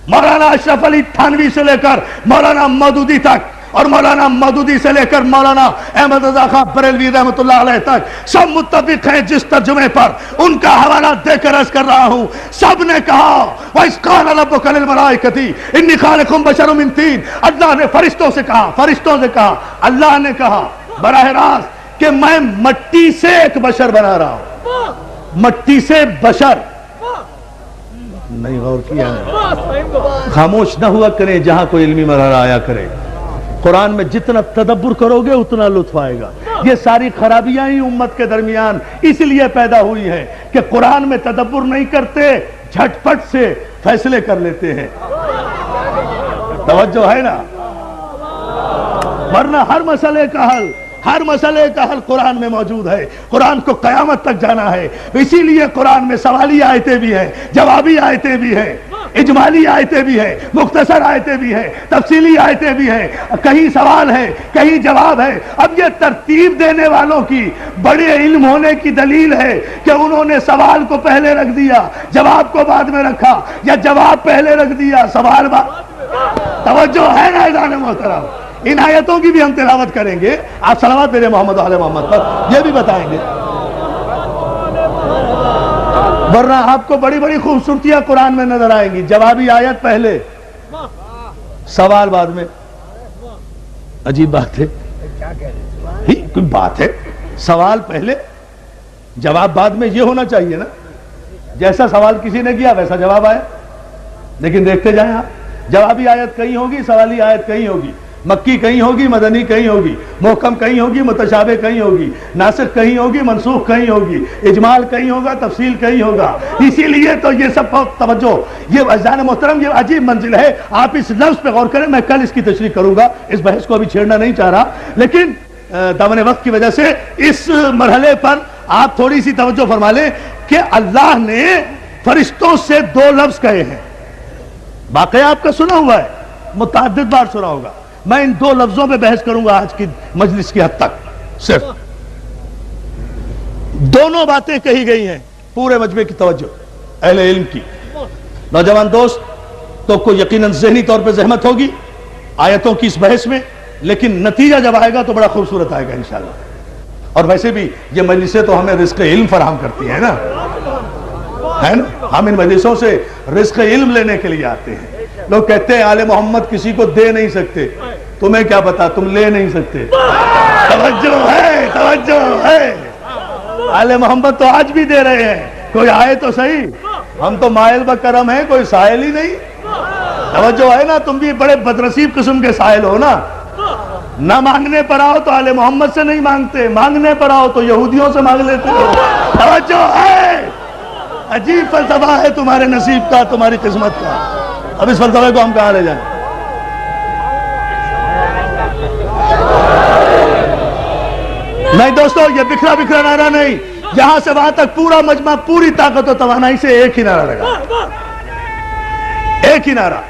مولانا اشرف علی تھانوی سے لے کر مولانا مودودی تک اور مولانا مودودی سے لے کر مولانا احمد رضا خان بریلوی رحمۃ اللہ علیہ تک سب متفق ہیں جس ترجمے پر ان کا حوالہ دے کر عرض کر رہا ہوں. سب نے کہا وَإِذْ قَالَ رَبُّكَ لِلْمَلَائِكَةِ إِنِّي خَالِقٌ بَشَرٌ مِّن طِينٍ. اللہ نے فرشتوں سے کہا اللہ نے کہا براہ راست کہ میں مٹی سے ایک بشر بنا رہا ہوں. مٹی سے بشر نہیں غور کیا ہے. خاموش نہ ہوا کریں جہاں کوئی علمی مرحلہ آیا کرے. قرآن میں جتنا تدبر کرو گے اتنا لطف آئے گا. یہ ساری خرابیاں ہی امت کے درمیان اس لیے پیدا ہوئی ہیں کہ قرآن میں تدبر نہیں کرتے, جھٹ پٹ سے فیصلے کر لیتے ہیں. توجہ ہے نا؟ ورنہ ہر مسئلے کا حل قرآن میں موجود ہے. قرآن کو قیامت تک جانا ہے. اسی لیے قرآن میں سوالی آیتیں بھی ہیں, جوابی آیتیں بھی ہیں, اجمالی آیتیں بھی ہیں, مختصر آیتیں بھی ہیں, تفصیلی آیتیں بھی ہیں. کہیں سوال ہے, کہیں جواب ہے. اب یہ ترتیب دینے والوں کی بڑے علم ہونے کی دلیل ہے کہ انہوں نے سوال کو پہلے رکھ دیا, جواب کو بعد میں رکھا, یا جواب پہلے رکھ دیا, سوال بعد. توجہ ہے نا اذان محترم؟ ان آیتوں کی بھی ہم تلاوت کریں گے. آپ صلوات میرے محمد و آل محمد پر یہ بھی بتائیں گے. ورنہ آپ کو بڑی بڑی خوبصورتیاں قرآن میں نظر آئیں گی. جوابی آیت پہلے, سوال بعد میں. عجیب بات ہے, کوئی بات ہے. سوال پہلے, جواب بعد میں. یہ ہونا چاہیے نا, جیسا سوال کسی نے کیا ویسا جواب آیا. لیکن دیکھتے جائیں آپ, جوابی آیت کہیں ہوگی, سوالی آیت کہیں ہوگی, مکی کہیں ہوگی, مدنی کہیں ہوگی, محکم کہیں ہوگی, متشابہ کہیں ہوگی, ناسخ کہیں ہوگی, منسوخ کہیں ہوگی, اجمال کہیں ہوگا, تفصیل کہیں ہوگا. اسی لیے تو یہ سب توجہ. یہ عزیزان محترم یہ عجیب منزل ہے. آپ اس لفظ پہ غور کریں. میں کل اس کی تشریح کروں گا, اس بحث کو ابھی چھیڑنا نہیں چاہ رہا, لیکن دامن وقت کی وجہ سے اس مرحلے پر آپ تھوڑی سی توجہ فرما لیں کہ اللہ نے فرشتوں سے 2 لفظ کہے ہیں. واقعہ آپ کا سنا ہوا ہے, متعدد بار سنا ہوگا. میں ان 2 لفظوں پہ بحث کروں گا آج کی مجلس کی حد تک. صرف دونوں باتیں کہی گئی ہیں. پورے مجمع کی توجہ اہل علم کی. نوجوان دوست تو کو یقیناً ذہنی طور پہ زحمت ہوگی آیتوں کی اس بحث میں, لیکن نتیجہ جب آئے گا تو بڑا خوبصورت آئے گا انشاءاللہ. اور ویسے بھی یہ مجلسیں تو ہمیں رزق علم فراہم کرتی ہیں نا, ہے نا. ہم ان مجلسوں سے رزق علم لینے کے لیے آتے ہیں. لوگ کہتے ہیں آل محمد کسی کو دے نہیں سکتے. تمہیں کیا پتا, تم لے نہیں سکتے. توجہ ہے. آل محمد تو آج بھی دے رہے ہیں. کوئی آئے تو صحیح. ہم تو مائل بکرم ہیں, کوئی سائل ہی نہیں. توجہ ہے نا. تم بھی بڑے بدنصیب قسم کے سائل ہو نا. نہ مانگنے پر آؤ تو آل محمد سے نہیں مانگتے, مانگنے پر آؤ تو یہودیوں سے مانگ لیتے ہو. توجہ ہے. عجیب فلسفہ ہے تمہارے نصیب کا, تمہاری قسمت کا. اب اس فلسفے کو ہم کہاں لے جائیں؟ نہیں دوستو, یہ بکھرا بکھرا نعرہ نہیں. یہاں سے وہاں تک پورا مجمع پوری طاقت و توانائی سے ایک ہی نعرہ لگا. ایک ہی نعرہ,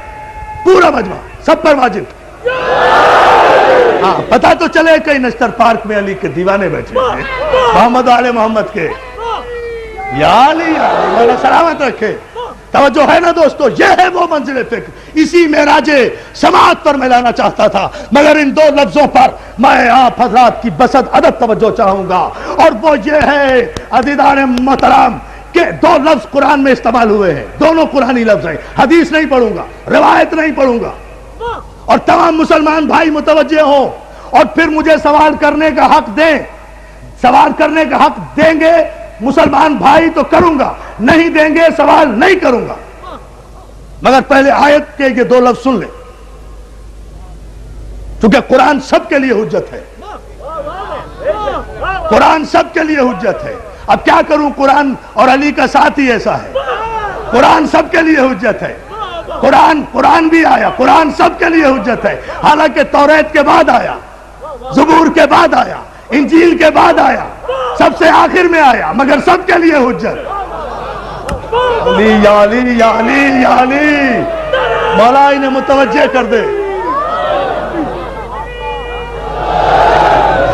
پورا مجمع, سب پر واجب. ہاں, پتا تو چلے کئی نشتر پارک میں علی کے دیوانے بیٹھے ہیں, محمد آل محمد کے. یا علی مولا سلامت رکھے. توجہ ہے نا دوستو, یہ ہے وہ منزل فکر. اسی معراج سماعت پر میں لانا چاہتا تھا, مگر ان 2 لفظوں پر میں آپ حضرات کی بسط ادب توجہ چاہوں گا. اور وہ یہ ہے عزیزان محترم کہ 2 لفظ قرآن میں استعمال ہوئے ہیں. دونوں قرآنی لفظ ہیں. حدیث نہیں پڑھوں گا, روایت نہیں پڑھوں گا. اور تمام مسلمان بھائی متوجہ ہوں اور پھر مجھے سوال کرنے کا حق دیں. سوال کرنے کا حق دیں گے مسلمان بھائی تو کروں گا, نہیں دیں گے سوال نہیں کروں گا. مگر پہلے آیت کے یہ 2 لفظ سن لیں, کیونکہ قرآن سب کے لیے حجت ہے. قرآن سب کے لیے حجت ہے. اب کیا کروں, قرآن اور علی کا ساتھ ہی ایسا ہے. قرآن سب کے لیے حجت ہے. قرآن بھی آیا, قرآن سب کے لیے حجت ہے. حالانکہ توریت کے بعد آیا, زبور کے بعد آیا, انجیل کے بعد آیا, سب سے آخر میں آیا, مگر سب کے لیے حجت. علی یا علی یا علی یا علی. مولا انہیں متوجہ کر دے.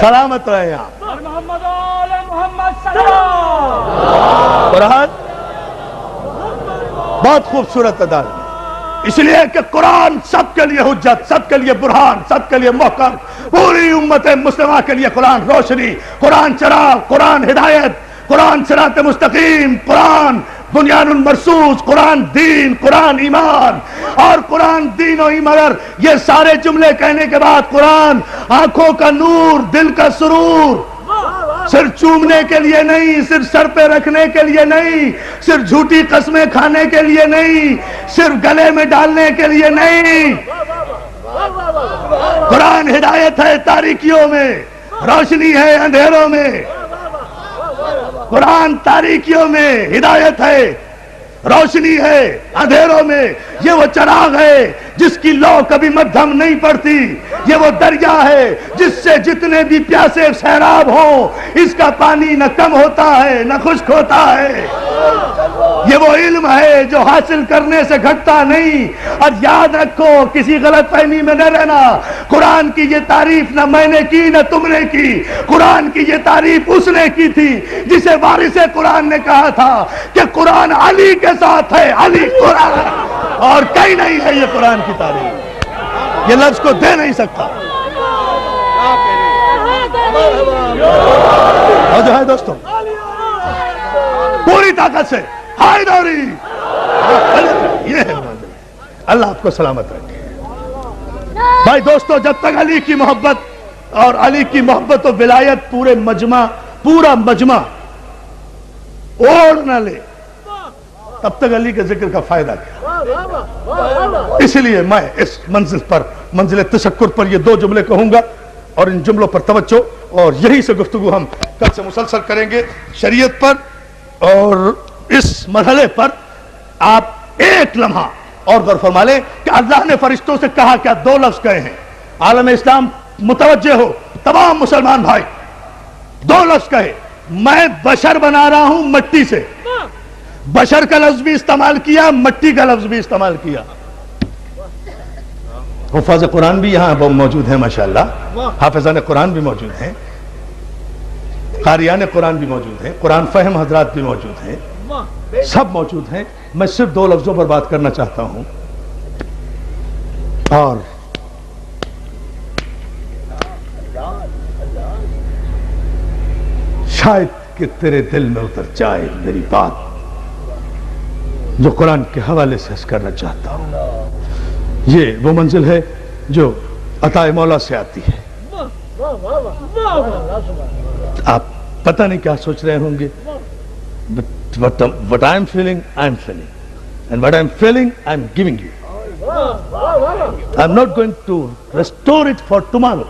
سلامت رہے یہاں. قرآن بہت خوبصورت انداز میں اس لیے کہ قرآن سب کے لیے حجت، سب کے لیے برہان، سب کے لیے محکم، پوری امت مسلمہ کے لیے قرآن روشنی، قرآن چراغ، قرآن ہدایت، قرآن صراط مستقیم، قرآن بنیان المرصوص، قرآن دین، قرآن ایمان اور قرآن دین و ایمان۔ یہ سارے جملے کہنے کے بعد قرآن آنکھوں کا نور، دل کا سرور، صرف چومنے کے لیے نہیں، صرف سر پہ رکھنے کے لیے نہیں، صرف جھوٹی قسمیں کھانے کے لیے نہیں، صرف گلے میں ڈالنے کے لیے نہیں۔ قرآن ہدایت ہے تاریکیوں میں، روشنی ہے اندھیروں میں۔ قرآن تاریکیوں میں ہدایت ہے، روشنی ہے اندھیروں میں۔ یہ وہ چراغ ہے جس کی لو کبھی مدھم نہیں پڑتی، یہ وہ دریا ہے جس سے جتنے بھی پیاسے سیراب ہوں اس کا پانی نہ کم ہوتا ہے نہ خشک ہوتا ہے۔ یہ وہ علم ہے جو حاصل کرنے سے گھٹتا نہیں۔ اور یاد رکھو، کسی غلط فہمی میں نہ رہنا، قرآن کی یہ تعریف نہ میں نے کی نہ تم نے کی، قرآن کی یہ تعریف اس نے کی تھی جسے وارث قرآن نے کہا تھا کہ قرآن علی کے ساتھ ہے، علی قرآن، اور کہیں نہیں ہے یہ قرآن کی تعریف، یہ لفظ کو دے نہیں سکتا۔ اور جو ہے دوستوں، پوری طاقت سے حیدری، یہ ہے منزل۔ اللہ آپ کو سلامت رکھے۔ بھائی دوستو، جب تک علی کی محبت اور علی کی محبت و ولایت پورا مجمع اوڑھ نہ لے، تب تک علی کے ذکر کا فائدہ کیا؟ اس لیے میں اس منزل پر، منزل تشکر پر یہ دو جملے کہوں گا، اور ان جملوں پر توجہ، اور یہی سے گفتگو ہم کل سے مسلسل کریں گے شریعت پر۔ اور اس مرحلے پر آپ ایک لمحہ اور غور فرما لیں کہ اللہ نے فرشتوں سے کہا کیا؟ دو لفظ کہے ہیں۔ عالم اسلام متوجہ ہو، تمام مسلمان بھائی، دو لفظ کہے، میں بشر بنا رہا ہوں مٹی سے۔ بشر کا لفظ بھی استعمال کیا، مٹی کا لفظ بھی استعمال کیا۔ حفاظ قرآن بھی یہاں موجود ہیں ماشاءاللہ، حافظان قرآن بھی موجود ہیں، قاریان قرآن بھی موجود ہیں، قرآن فہم حضرات بھی موجود ہیں، سب موجود ہیں۔ میں صرف دو لفظوں پر بات کرنا چاہتا ہوں، اور شاید کہ تیرے دل میں اتر جائے میری بات جو قرآن کے حوالے سے عرض کرنا چاہتا ہوں۔ یہ وہ منزل ہے جو عطا مولا سے آتی ہے۔ آپ پتہ نہیں کیا سوچ رہے ہوں گے، what I am feeling, I am feeling, and what I am feeling, I am giving you. I am not going to restore it for tomorrow.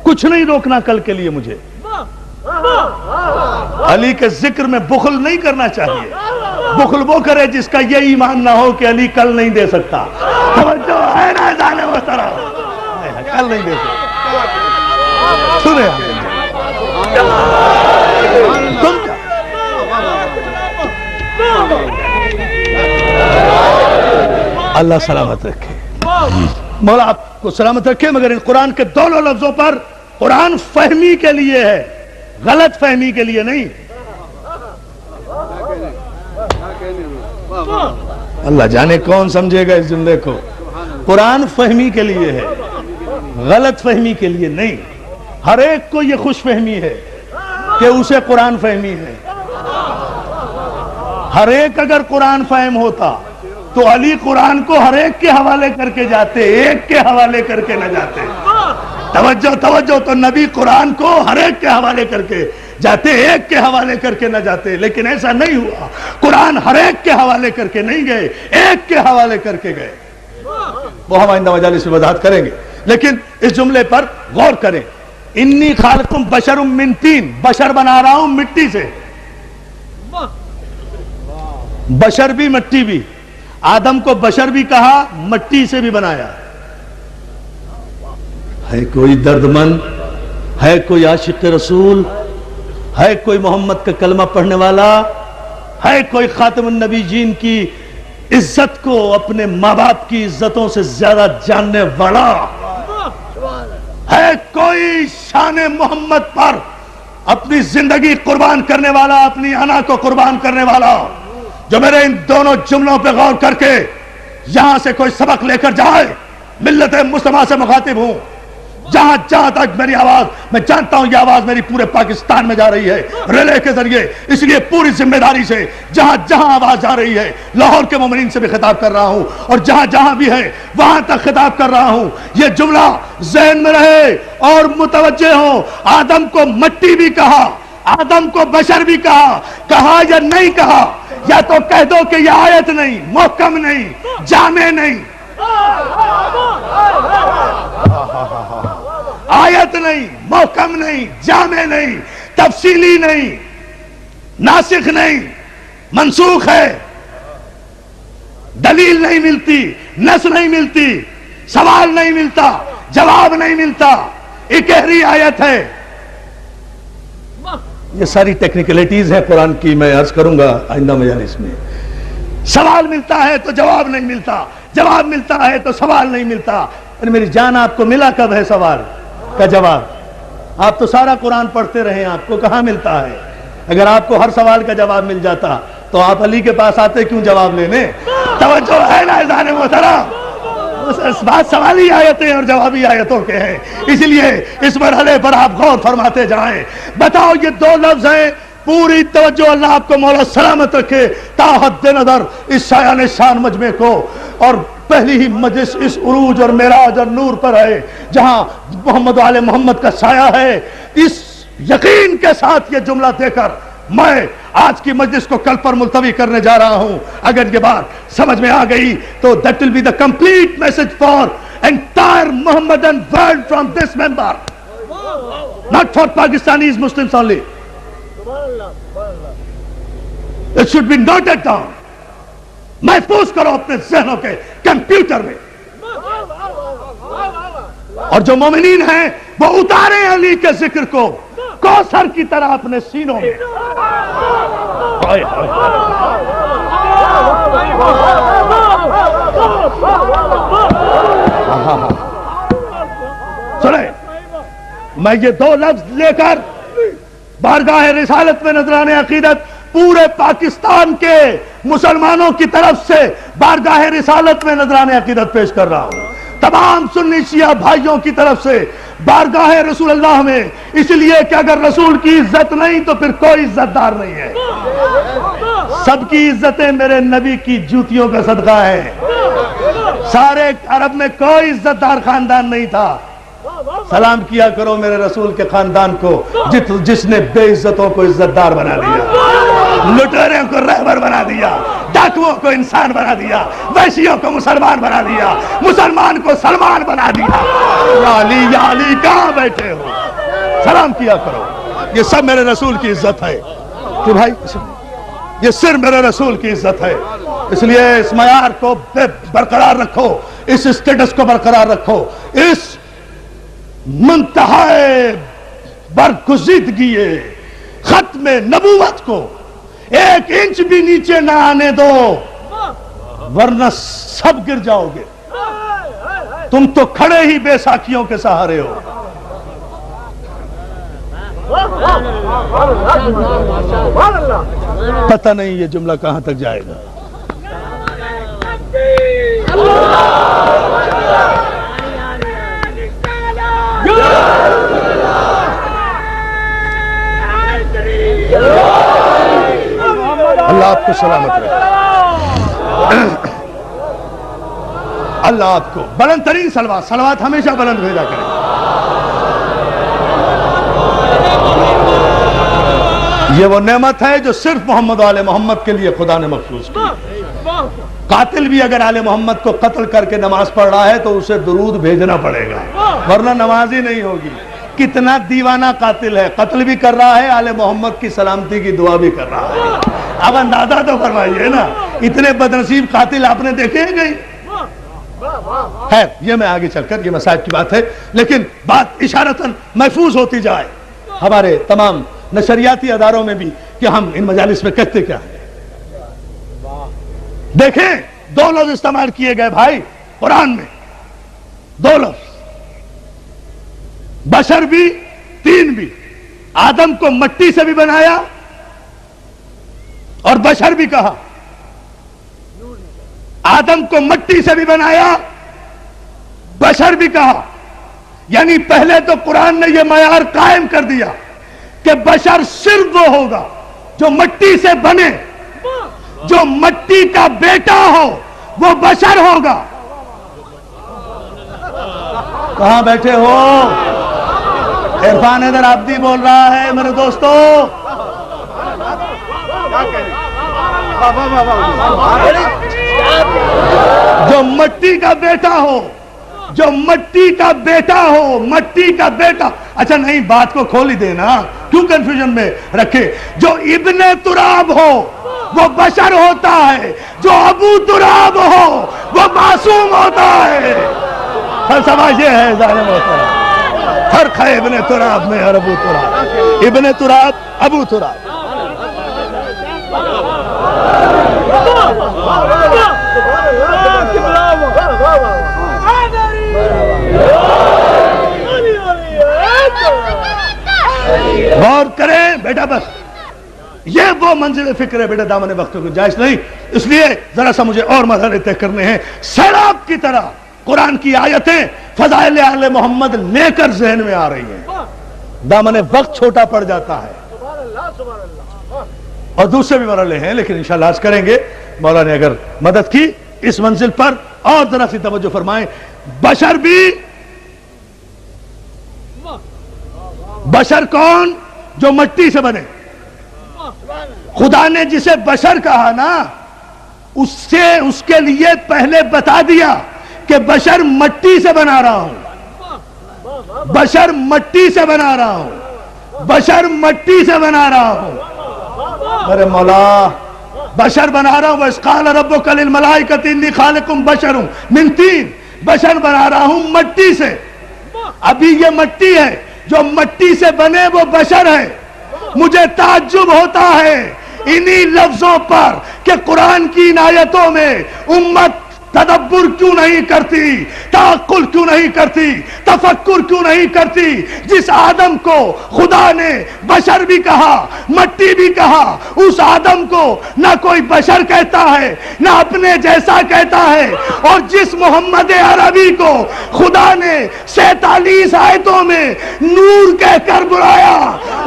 کچھ نہیں روکنا کل کے لیے مجھے۔ علی کے ذکر میں بخل نہیں کرنا چاہیے۔ بخل وہ کرے جس کا یہ ایمان نہ ہو کہ علی کل نہیں دے سکتا۔ توجہ ہے نا جانے وہ طرح، کل نہیں دے سکتا۔ سنے تم کیا؟ اللہ سلامت رکھے، مولا آپ کو سلامت رکھے۔ مگر ان قرآن کے دونوں لفظوں پر، قرآن فہمی کے لیے ہے، غلط فہمی کے لیے نہیں۔ اللہ جانے کون سمجھے گا اس جملے کو۔ قرآن فہمی کے لیے ہے، غلط فہمی کے لیے نہیں۔ ہر ایک کو یہ خوش فہمی ہے کہ اسے قرآن فہمی ہے۔ ہر ایک اگر قرآن فہم ہوتا تو علی قرآن کو ہر ایک کے حوالے کر کے جاتے، ایک کے حوالے کر کے نہ جاتے۔ توجہ توجہ، تو نبی قرآن کو ہر ایک کے حوالے کر کے جاتے، ایک کے حوالے کر کے نہ جاتے، لیکن ایسا نہیں ہوا۔ قرآن ہر ایک کے حوالے کر کے نہیں گئے، ایک کے حوالے کر کے گئے۔ وہ ہم آئندہ مجالس میں وضاحت کریں گے، لیکن اس جملے پر غور کریں۔ انی خالقکم بشر من طین، بشر بنا رہا ہوں مٹی سے۔ بشر بھی مٹی بھی، آدم کو بشر بھی کہا، مٹی سے بھی بنایا۔ ہے کوئی درد مند، ہے کوئی عاشق رسول، ہے کوئی محمد کا کلمہ پڑھنے والا، ہے کوئی خاتم النبی جین کی عزت کو اپنے ماں باپ کی عزتوں سے زیادہ جاننے والا، ہے کوئی شان محمد پر اپنی زندگی قربان کرنے والا، اپنی انا کو قربان کرنے والا، جو میرے ان دونوں جملوں پہ غور کر کے یہاں سے کوئی سبق لے کر جائے، ملت مسلمہ سے مخاطب ہوں، جہاں جہاں تک میری آواز، میں جانتا ہوں یہ آواز میری پورے پاکستان میں جا رہی ہے ریلے کے ذریعے، اس لیے پوری ذمہ داری سے جہاں جہاں آواز جا رہی ہے، لاہور کے مومنین سے بھی خطاب کر رہا ہوں اور جہاں جہاں بھی ہے وہاں تک خطاب کر رہا ہوں، یہ جملہ ذہن میں رہے اور متوجہ ہو۔ آدم کو مٹی بھی کہا، آدم کو بشر بھی کہا یا نہیں کہا؟ یا تو کہہ دو کہ یہ آیت نہیں، محکم نہیں، جامع نہیں، آیت نہیں، محکم نہیں، جامع نہیں، تفصیلی نہیں، ناسخ نہیں، منسوخ ہے، دلیل نہیں ملتی، نص نہیں ملتی، سوال نہیں ملتا، جواب نہیں ملتا، اکہری آیت ہے۔ یہ ساری ٹیکنیکلٹیز ہیں قرآن کی، میں عرض کروں گا آئندہ مجالس میں۔ سوال ملتا ہے تو جواب نہیں ملتا، جواب ملتا ہے تو سوال نہیں ملتا۔ میری جان، آپ کو ملا کب ہے سوال کا جواب؟ آپ تو سارا قرآن پڑھتے رہے، آپ کو کہاں ملتا ہے؟ اگر آپ کو ہر سوال کا جواب مل جاتا تو آپ علی کے پاس آتے کیوں جواب لینے؟ توجہ ہے نا اذان محترم؟ بات سوالی آیتیں اور جوابی آیتوں کے ہیں، اس لیے اس مرحلے پر آپ غور فرماتے جائیں۔ بتاؤ، یہ دو لفظ ہیں، پوری توجہ، اللہ آپ کو مولا سلامت رکھے، تا حد نظر اس شایان شان مجمع کو، اور پہلی ہی مجلس اس عروج اور معراج اور نور پر ہے جہاں محمد و آل محمد کا سایہ ہے۔ اس یقین کے ساتھ یہ جملہ دے کر میں آج کی مجلس کو کل پر ملتوی کرنے جا رہا ہوں۔ اگر یہ بات سمجھ میں آ گئی تو that will be the complete message for entire Muhammadan world from this member, not for Pakistanis Muslims only. It should be noted down. محفوظ کرو اپنے ذہنوں کے کمپیوٹر میں، اور جو مومنین ہیں وہ اتاریں علی کے ذکر کو کوثر کی طرح اپنے سینوں میں۔ سنیں، میں یہ دو لفظ لے کر بارگاہ رسالت میں نذران عقیدت پورے پاکستان کے مسلمانوں کی طرف سے بارگاہ رسالت میں نذران عقیدت پیش کر رہا ہوں، تمام سنی شیعہ بھائیوں کی طرف سے بارگاہ رسول اللہ میں، اس لیے کہ اگر رسول کی عزت نہیں تو پھر کوئی عزت دار نہیں ہے۔ سب کی عزتیں میرے نبی کی جوتیوں کا صدقہ ہے۔ سارے عرب میں کوئی عزت دار خاندان نہیں تھا۔ سلام کیا کرو میرے رسول کے خاندان کو جس نے بے عزتوں کو عزت دار بنا دیا، لٹیروں کو رہبر بنا دیا، ڈاکوؤں کو انسان بنا دیا، ویشیوں کو مسلمان بنا دیا، مسلمان کو سلمان بنا دیا۔ یا علی کہاں بیٹھے ہو؟ سلام کیا کرو، یہ سب میرے رسول کی عزت ہے کہ بھائی، یہ صرف میرے رسول کی عزت ہے۔ اس لیے اس معیار کو برقرار رکھو، اس اسٹیٹس کو برقرار رکھو، اس منتہائے برگزیدگی ختم نبوت کو ایک انچ بھی نیچے نہ آنے دو، ورنہ سب گر جاؤ گے۔ تم تو کھڑے ہی بے ساکھیوں کے سہارے ہو۔ پتہ نہیں یہ جملہ کہاں تک جائے گا۔ اللہ آپ کو سلامت رکھے، اللہ آپ کو بلند ترین صلوات ہمیشہ بلند بھیجا کرے۔ یہ وہ نعمت ہے جو صرف محمد و آل محمد کے لیے خدا نے مخصوص کی۔ قاتل بھی اگر آل محمد کو قتل کر کے نماز پڑھ رہا ہے تو اسے درود بھیجنا پڑے گا، ورنہ نماز ہی نہیں ہوگی۔ کتنا دیوانہ قاتل ہے، قتل بھی کر رہا ہے، آل محمد کی سلامتی کی دعا بھی کر رہا ہے۔ اب اندازہ تو فرمائیے نا، اتنے بدنصیب قاتل آپ نے دیکھے ہیں کہیں؟ خیر، یہ میں آگے چل کر، یہ مسائل کی بات ہے، لیکن بات اشارتاً محفوظ ہوتی جائے ہمارے تمام نشریاتی اداروں میں بھی کہ ہم ان مجالس میں کہتے کیا ہیں۔ دیکھیں، دو لفظ استعمال کیے گئے بھائی قرآن میں، دو لفظ، بشر بھی تین بھی، آدم کو مٹی سے بھی بنایا اور بشر بھی کہا، آدم کو مٹی سے بھی بنایا، بشر بھی کہا. یعنی پہلے تو قرآن نے یہ معیار قائم کر دیا کہ بشر صرف وہ ہوگا جو مٹی سے بنے، جو مٹی کا بیٹا ہو وہ بشر ہوگا. کہاں بیٹھے ہو؟ عرفان ادھر عبدی بول رہا ہے میرے دوستو. جو مٹی کا بیٹا ہو، جو مٹی کا بیٹا ہو، مٹی کا بیٹا. اچھا نہیں، بات کو کھول ہی دینا، کیوں کنفیوژن میں رکھے. جو ابن تراب ہو وہ بشر ہوتا ہے، جو ابو تراب ہو وہ معصوم ہوتا ہے. فلسفہ یہ ہے ظالم ہوتا ہے. فرق ہے ابن تراب میں اور ابو تراب. ابن تراب، ابو تراب. غور کریں بیٹا، بس یہ وہ منزل فکر ہے بیٹا، دامن وقت کو جائز نہیں. اس لیے ذرا سا مجھے اور مرحلے طے کرنے ہیں. سیلاب کی طرح قرآن کی آیتیں فضائل آل محمد لے کر ذہن میں آ رہی ہیں، دامن وقت چھوٹا پڑ جاتا ہے. اور دوسرے بھی مرحلے ہیں لیکن انشاءاللہ عرض کریں گے. مولا نے اگر مدد کی اس منزل پر اور ذرا سی توجہ فرمائیں. بشر بھی، بشر کون؟ جو مٹی سے بنے. خدا نے جسے بشر کہا نا، اس کے لیے پہلے بتا دیا کہ بشر مٹی سے بنا رہا ہوں، بشر مٹی سے بنا رہا ہوں، بشر مٹی سے بنا رہا ہوں. ارے مولا، بشر بنا رہا ہوں. وَإِذْ قَالَ رَبُّكَ لِلْمَلَائِكَةِ إِنِّي خَالِقٌ بَشَرٌ مِنْ طِينٍ. بشر بنا رہا ہوں مٹی سے. ابھی یہ مٹی ہے، جو مٹی سے بنے وہ بشر ہے. مجھے تعجب ہوتا ہے انہی لفظوں پر کہ قرآن کی ان آیتوں میں امت تدبر کیوں نہیں کرتی، تعقل کیوں نہیں کرتی، تفکر کیوں نہیں کرتی. جس آدم کو خدا نے بشر بھی کہا، مٹی بھی کہا، اس آدم کو نہ کوئی بشر کہتا ہے نہ اپنے جیسا کہتا ہے. اور جس محمد عربی کو خدا نے 47 آیتوں میں نور کہہ کر بلایا،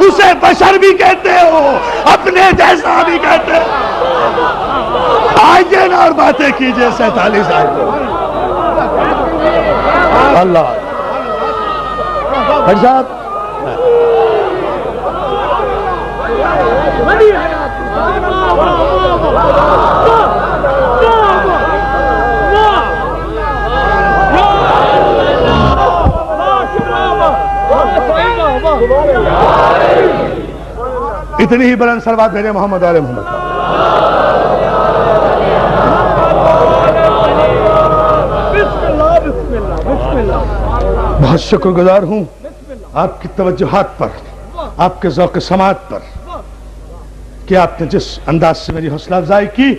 اسے بشر بھی کہتے ہو، اپنے جیسا بھی کہتے ہو. آئیے نا اور باتیں کیجئے 47 آیتوں. اللہ بھائی صاحب، اتنی ہی بلند صلوات بھیجے محمد علیہ محمد. بہت شکر گزار ہوں آپ کی توجہات پر، آپ کے ذوق سماعت پر، کہ آپ نے جس انداز سے میری حوصلہ افزائی کی.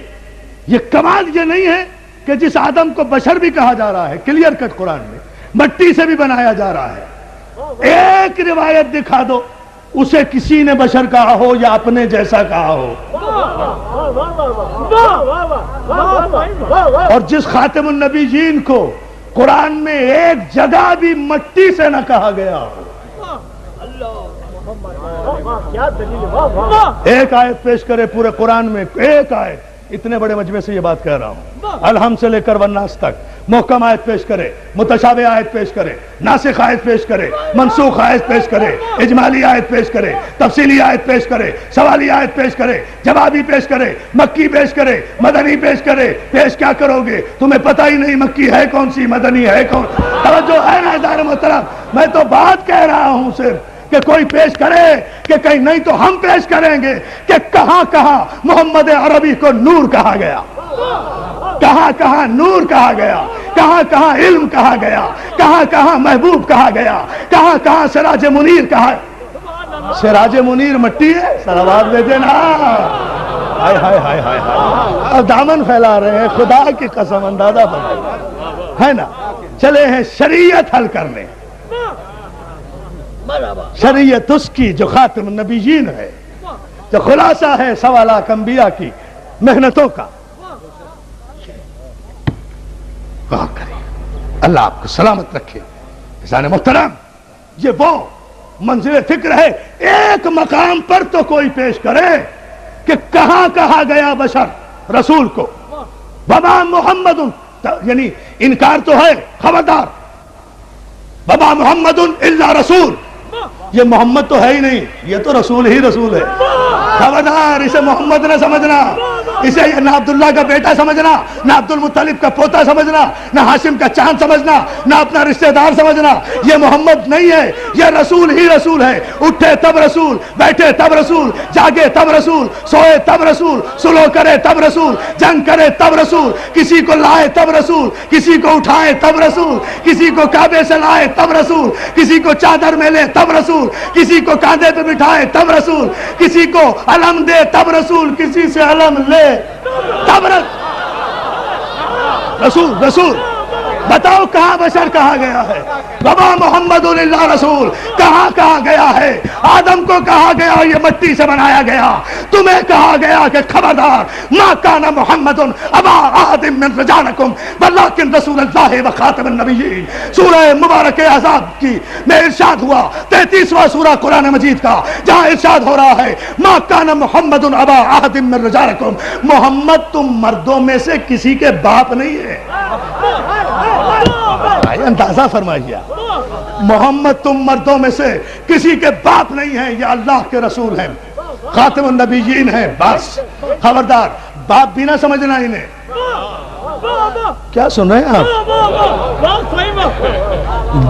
یہ کمال یہ نہیں ہے کہ جس آدم کو بشر بھی کہا جا رہا ہے، کلیئر کٹ قرآن میں مٹی سے بھی بنایا جا رہا ہے، ایک روایت دکھا دو اسے کسی نے بشر کہا ہو یا اپنے جیسا کہا ہو. اور جس خاتم النبیین کو قرآن میں ایک جگہ بھی مٹی سے نہ کہا گیا ہو. ایک آیت پیش کرے پورے قرآن میں، ایک آیت. اتنے بڑے مجمع سے یہ بات کہہ رہا ہوں، الحمد سے لے کر والناس تک. محکم آیت پیش کرے، متشابہ آیت پیش کرے، ناسخ آیت پیش کرے، منسوخ آیت پیش کرے، اجمالی آیت پیش کرے، تفصیلی آیت پیش کرے، سوالی آیت پیش کرے، جوابی پیش کرے، مکی پیش کرے، مدنی پیش کرے. پیش کیا کرو گے؟ تمہیں پتہ ہی نہیں مکی ہے کون سی، مدنی ہے کون. توجہ ہے نا عزیزان محترم؟ میں تو بات کہہ رہا ہوں صرف کہ کوئی پیش کرے کہ کہیں نہیں تو ہم پیش کریں گے کہ کہاں کہاں محمد عربی کو نور کہا گیا، کہاں کہاں نور کہا گیا، کہاں کہاں علم کہا گیا، کہاں کہاں محبوب کہا گیا، کہاں کہاں سراج منیر کہا. سراج منیر مٹی ہے؟ صلوات دے دینا. ہائے ہائے ہائے ہائے ہائے، اب دامن پھیلا رہے ہیں. خدا کی قسم اندازہ بنائیے، ہے نا. چلے ہیں شریعت حل کرنے. شریعت اس کی جو خاتم النبیین ہے، جو خلاصہ ہے 1.25 لاکھ انبیاء کی محنتوں کا. کہا کریں۔ اللہ آپ کو سلامت رکھے۔ عزیزان محترم، یہ وہ منزل فکر ہے، ایک مقام پر تو کوئی پیش کرے کہ کہاں کہا گیا بشر رسول کو، وما محمد، یعنی انکار تو ہے، خبردار، وما محمد الا رسول، یہ محمد تو ہے ہی نہیں، یہ تو رسول ہی رسول ہے، خبردار، اسے محمد نہ سمجھنا، اسے نہ عبداللہ کا بیٹا سمجھنا، نہ عبد المطلب کا پوتا سمجھنا، نہ ہاشم کا چاند سمجھنا، نہ اپنا رشتہ دار سمجھنا، یہ محمد نہیں ہے، یہ رسول ہی رسول ہے، اٹھے تب رسول، بیٹھے تب رسول، جاگے تب رسول، سوئے تب رسول، سلو کرے تب رسول، جنگ کرے تب رسول، کسی کو لائے تب رسول، کسی کو اٹھائے تب رسول، کسی کو کعبے سے لائے تب رسول، کسی کو چادر میں لے تب رسول، کسی کو کاندھے پہ بٹھائے تب رسول، کسی کو علم دے تب رسول، کسی سے علم لے تب رسول۔ بتاؤ کہاں بشر کہا گیا ہے؟ وما محمد الا رسول کہاں کہا گیا ہے؟ آدم کو کہا گیا یہ مٹی سے بنایا گیا، تمہیں کہا گیا کہ خبردار، ما کان محمد ابا احد من رجالکم ولکن رسول اللہ وخاتم النبیین۔ سورہ مبارک احزاب کی میں ارشاد ہوا، 33واں سورہ قرآن مجید کا، جہاں ارشاد ہو رہا ہے ما کان محمد ابا احد من رجالکم، محمد تم مردوں میں سے کسی کے باپ نہیں ہے۔ اندازہ فرمائیے، محمد تم مردوں میں سے کسی کے باپ نہیں ہیں، یہ اللہ کے رسول ہیں، خاتم النبیین ہیں، بس خبردار، باپ بھی نہ سمجھنا انہیں۔ کیا سن رہے ہیں آپ؟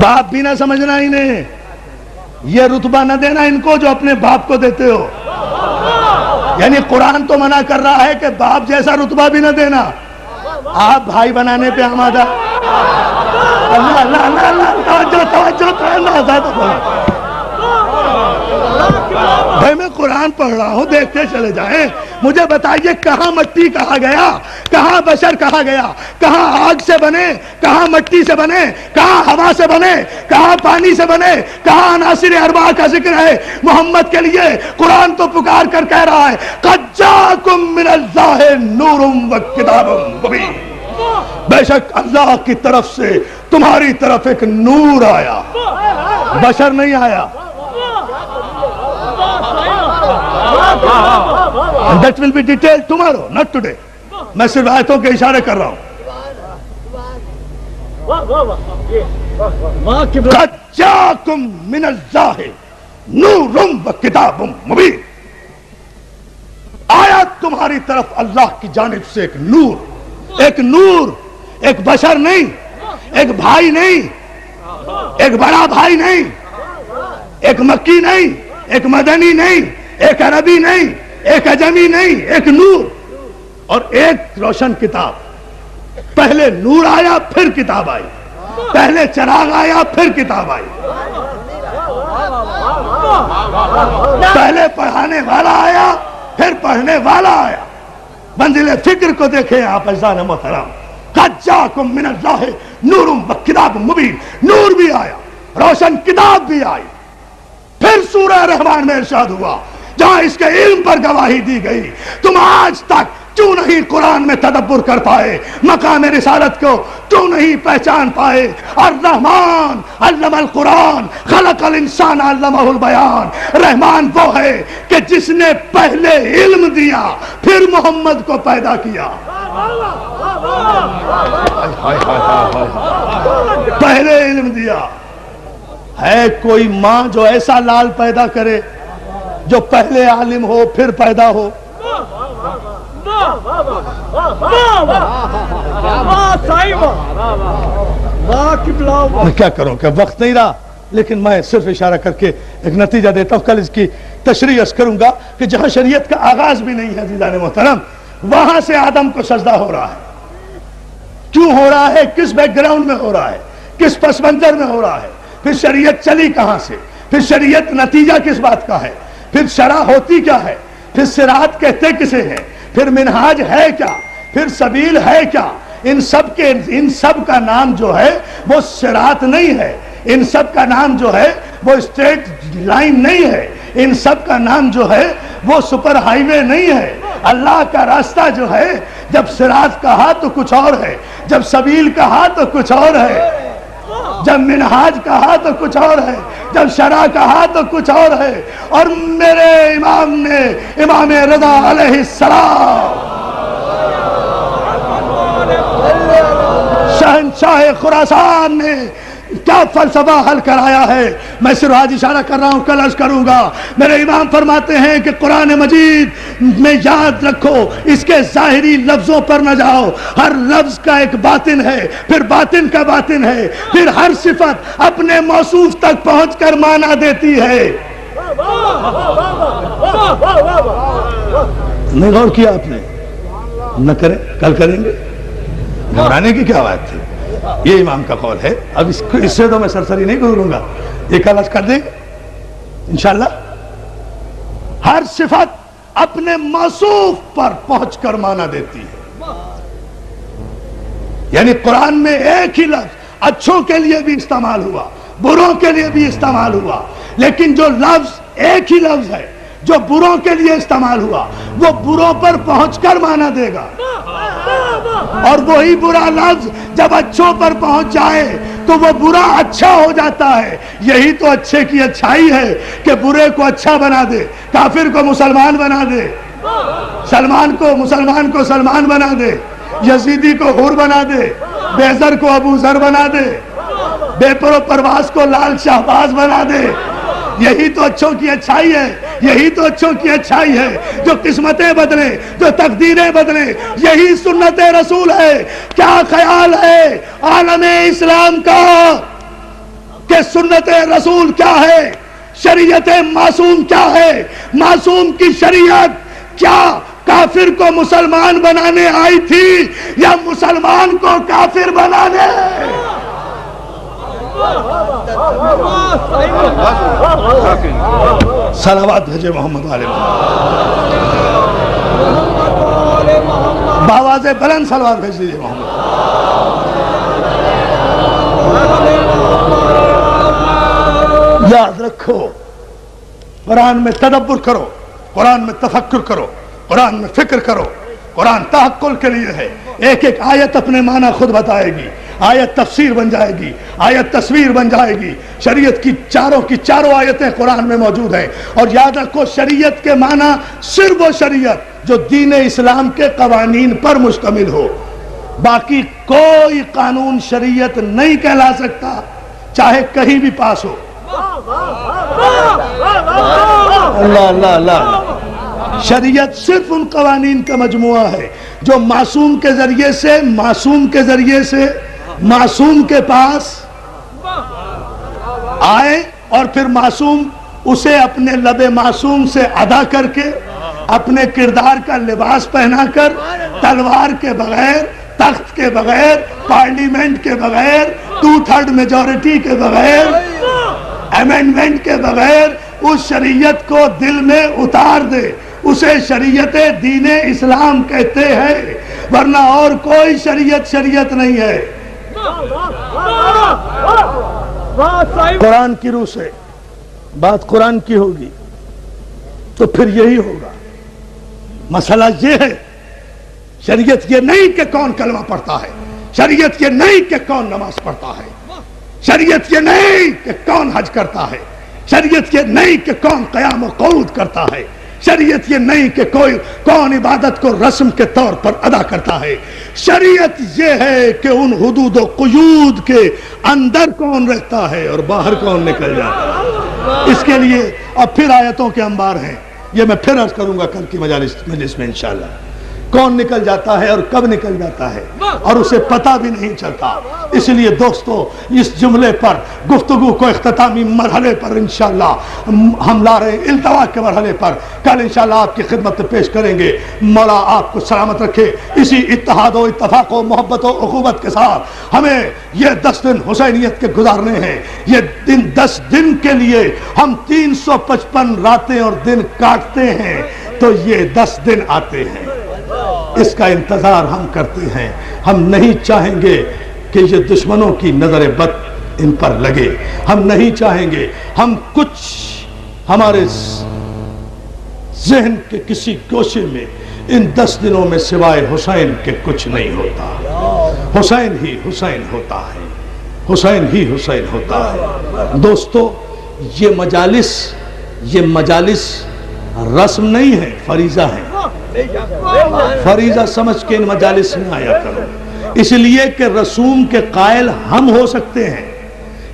باپ بھی نہ سمجھنا انہیں، یہ رتبہ نہ دینا ان کو جو اپنے باپ کو دیتے ہو، یعنی قرآن تو منع کر رہا ہے کہ باپ جیسا رتبہ بھی نہ دینا۔ آپ بھائی بنانے پہ آمادہ؟ توجہ بھائی، میں قرآن پڑھ رہا ہوں، دیکھتے چلے جائیں۔ مجھے بتائیے کہاں مٹی کہا گیا، کہاں بشر کہا گیا، کہاں آگ سے بنے، کہاں مٹی سے بنے، کہاں ہوا سے بنے، کہاں پانی سے بنے، کہاں عناصر اربعہ کا ذکر ہے محمد کے لیے؟ قرآن تو پکار کر کہہ رہا ہے قد جاءکم من اللہ نور و کتاب مبین، بے شک اللہ کی طرف سے تمہاری طرف ایک نور آیا، بشر نہیں آیا۔ And that will be detailed tomorrow, not today. میں صرف آیتوں کے اشارے کر رہا ہوں۔ قد جاءکم من اللہ نور و کتاب مبین، آیا تمہاری طرف اللہ کی جانب سے ایک نور، ایک نور، ایک بشر نہیں، ایک بھائی نہیں، ایک بڑا بھائی نہیں، ایک مکی نہیں، ایک مدنی نہیں، ایک عربی نہیں، ایک عجمی نہیں، ایک نور اور ایک روشن کتاب۔ پہلے نور آیا پھر کتاب آئی، پہلے چراغ آیا پھر کتاب آئی، پہلے پڑھانے والا آیا پھر پڑھنے والا آیا۔ منزل فکر کو دیکھیں آپ عزیزان محترم، قد جاءکم من اللہ نور و کتاب مبین، نور بھی آیا، روشن کتاب بھی آئی۔ پھر سورہ رحمان میں ارشاد ہوا جہاں اس کے علم پر گواہی دی گئی، تم آج تک کیوں نہیں قرآن میں تدبر کر پائے، مقام رسالت کو کیوں نہیں پہچان پائے؟ الرحمن علم القرآن خلق الانسان علمہ البیان، رحمان وہ ہے کہ جس نے پہلے علم دیا پھر محمد کو پیدا کیا۔ پہلے علم دیا۔ ہے کوئی ماں جو ایسا لال پیدا کرے جو پہلے عالم ہو پھر پیدا ہو؟ میں کیا کروں کہ وقت نہیں رہا، لیکن میں صرف اشارہ کر کے ایک نتیجہ دیتا ہوں۔ کل اس کی تشریح کروں گا کہ جہاں شریعت کا آغاز بھی نہیں ہے عزیزان محترم، وہاں سے آدم کو سجدہ ہو رہا ہے۔ کیوں ہو رہا ہے؟ کس بیک گراؤنڈ میں ہو رہا ہے؟ کس پس منظر میں ہو رہا ہے؟ پھر شریعت چلی کہاں سے؟ پھر شریعت نتیجہ کس بات کا ہے؟ پھر شرع ہوتی کیا ہے؟ پھر صراط کہتے کسے ہیں؟ پھر منہاج ہے کیا؟ پھر سبیل ہے کیا؟ ان سب کا نام جو ہے وہ صراط نہیں ہے، ان سب کا نام جو ہے وہ اسٹریٹ لائن نہیں ہے، ان سب کا نام جو ہے وہ سپر ہائی وے نہیں ہے، اللہ کا راستہ جو ہے جب صراط کہا تو کچھ اور ہے، جب سبیل کہا تو کچھ اور ہے، جب منہاج کہا تو کچھ اور ہے، جب شرع کہا تو کچھ اور ہے۔ اور میرے امام نے، امام رضا علیہ السلام، شہنشاہ خراسان نے کیا فلسفہ حل کرایا ہے، میں صرف آج اشارہ کر رہا ہوں، کل عرض کروں گا۔ میرے امام فرماتے ہیں کہ قرآن مجید میں یاد رکھو، اس کے ظاہری لفظوں پر نہ جاؤ، ہر لفظ کا ایک باطن ہے، پھر باطن کا باطن ہے، پھر ہر صفت اپنے موصوف تک پہنچ کر معنی دیتی ہے۔ نہیں غور کیا آپ نے؟ نہ کریں، کل کریں گے، گھبرانے کی کیا بات تھی؟ یہ امام کا قول ہے۔ اب اس سے تو میں سرسری نہیں گزروں گا، یہ کل کر دیں گے انشاءاللہ۔ ہر صفت اپنے موصوف پر پہنچ کر معنی دیتی ہے، یعنی قرآن میں ایک ہی لفظ اچھوں کے لیے بھی استعمال ہوا، بروں کے لیے بھی استعمال ہوا، لیکن جو لفظ ایک ہی لفظ ہے جو بروں کے لیے استعمال ہوا وہ بروں پر پہنچ کر معنی دے گا، اور وہی برا لفظ جب اچھوں پر پہنچ جائے تو وہ برا اچھا ہو جاتا ہے۔ یہی تو اچھے کی اچھائی ہے کہ برے کو اچھا بنا دے، کافر کو مسلمان بنا دے، مسلمان کو سلمان بنا دے، یزیدی کو حور بنا دے، بے زر کو ابو ذر بنا دے، بے پر و پرواز کو لال شہباز بنا دے۔ یہی تو اچھوں کی اچھائی ہے، یہی تو اچھوں کی اچھائی ہے، جو قسمتیں بدلیں، جو تقدیریں بدلیں، یہی سنت رسول ہے۔ کیا خیال ہے عالم اسلام کا کہ سنت رسول کیا ہے، شریعت معصوم کیا ہے؟ معصوم کی شریعت کیا کافر کو مسلمان بنانے آئی تھی یا مسلمان کو کافر بنانے؟ صلوات بھیجے محمد والے بآواز بلند صلوات بھیج دیجیے محمد۔ یاد رکھو، قرآن میں تدبر کرو، قرآن میں تفکر کرو، قرآن میں فکر کرو۔ قرآن تحقل کے لیے ہے، ایک ایک آیت اپنے معنی خود بتائے گی، آیت تفسیر بن جائے گی، آیت تصویر بن جائے گی۔ شریعت کی چاروں آیتیں قرآن میں موجود ہیں، اور یاد رکھو شریعت کے معنی صرف وہ شریعت جو دین اسلام کے قوانین پر مشتمل ہو، باقی کوئی قانون شریعت نہیں کہلا سکتا، چاہے کہیں بھی پاس ہو۔ اللہ اللہ اللہ۔ شریعت صرف ان قوانین کا مجموعہ ہے جو معصوم کے ذریعے سے معصوم کے پاس آئے، اور پھر معصوم اسے اپنے لب معصوم سے ادا کر کے، اپنے کردار کا لباس پہنا کر، تلوار کے بغیر، تخت کے بغیر، پارلیمنٹ کے بغیر، 2/3 میجورٹی کے بغیر، امینڈمنٹ کے بغیر اس شریعت کو دل میں اتار دے، اسے شریعت دین اسلام کہتے ہیں، ورنہ اور کوئی شریعت نہیں ہے۔ قرآن کی روح سے بات قرآن کی ہوگی تو پھر یہی ہوگا۔ مسئلہ یہ ہے، شریعت یہ نہیں کہ کون کلمہ پڑھتا ہے، شریعت یہ نہیں کہ کون نماز پڑھتا ہے، شریعت یہ نہیں کہ کون حج کرتا ہے، شریعت یہ نہیں کہ کون قیام و قعود کرتا ہے، شریعت یہ نہیں کہ کون عبادت کو رسم کے طور پر ادا کرتا ہے۔ شریعت یہ ہے کہ ان حدود و قیود کے اندر کون رہتا ہے اور باہر کون نکل جاتا ہے۔ اس کے لیے اب پھر آیتوں کے انبار ہیں، یہ میں پھر عرض کروں گا کل کی مجلس میں انشاءاللہ۔ کون نکل جاتا ہے اور کب نکل جاتا ہے اور اسے پتہ بھی نہیں چلتا۔ اس لیے دوستو اس جملے پر گفتگو کو اختتامی مرحلے پر انشاءاللہ ہم لا رہے ہیں، التوا کے مرحلے پر کل انشاءاللہ آپ کی خدمت پیش کریں گے۔ مولا آپ کو سلامت رکھے، اسی اتحاد و اتفاق و محبت و اخوت کے ساتھ ہمیں یہ 10 دن حسینیت کے گزارنے ہیں۔ یہ 10 دن کے لیے ہم 355 راتیں اور دن کاٹتے ہیں تو یہ 10 دن آتے ہیں، اس کا انتظار ہم کرتے ہیں۔ ہم نہیں چاہیں گے کہ یہ دشمنوں کی نظر بد ان پر لگے، ہم نہیں چاہیں گے ہم کچھ ہمارے ذہن کے کسی گوشے میں ان 10 دنوں میں سوائے حسین کے کچھ نہیں ہوتا، حسین ہی حسین ہوتا ہے، حسین ہی حسین ہوتا ہے۔ دوستو، یہ مجالس رسم نہیں ہے، فریضہ ہے۔ فریضہ سمجھ کے ان مجالس میں آیا کرو، اس لیے کہ رسوم کے قائل ہم ہو سکتے ہیں،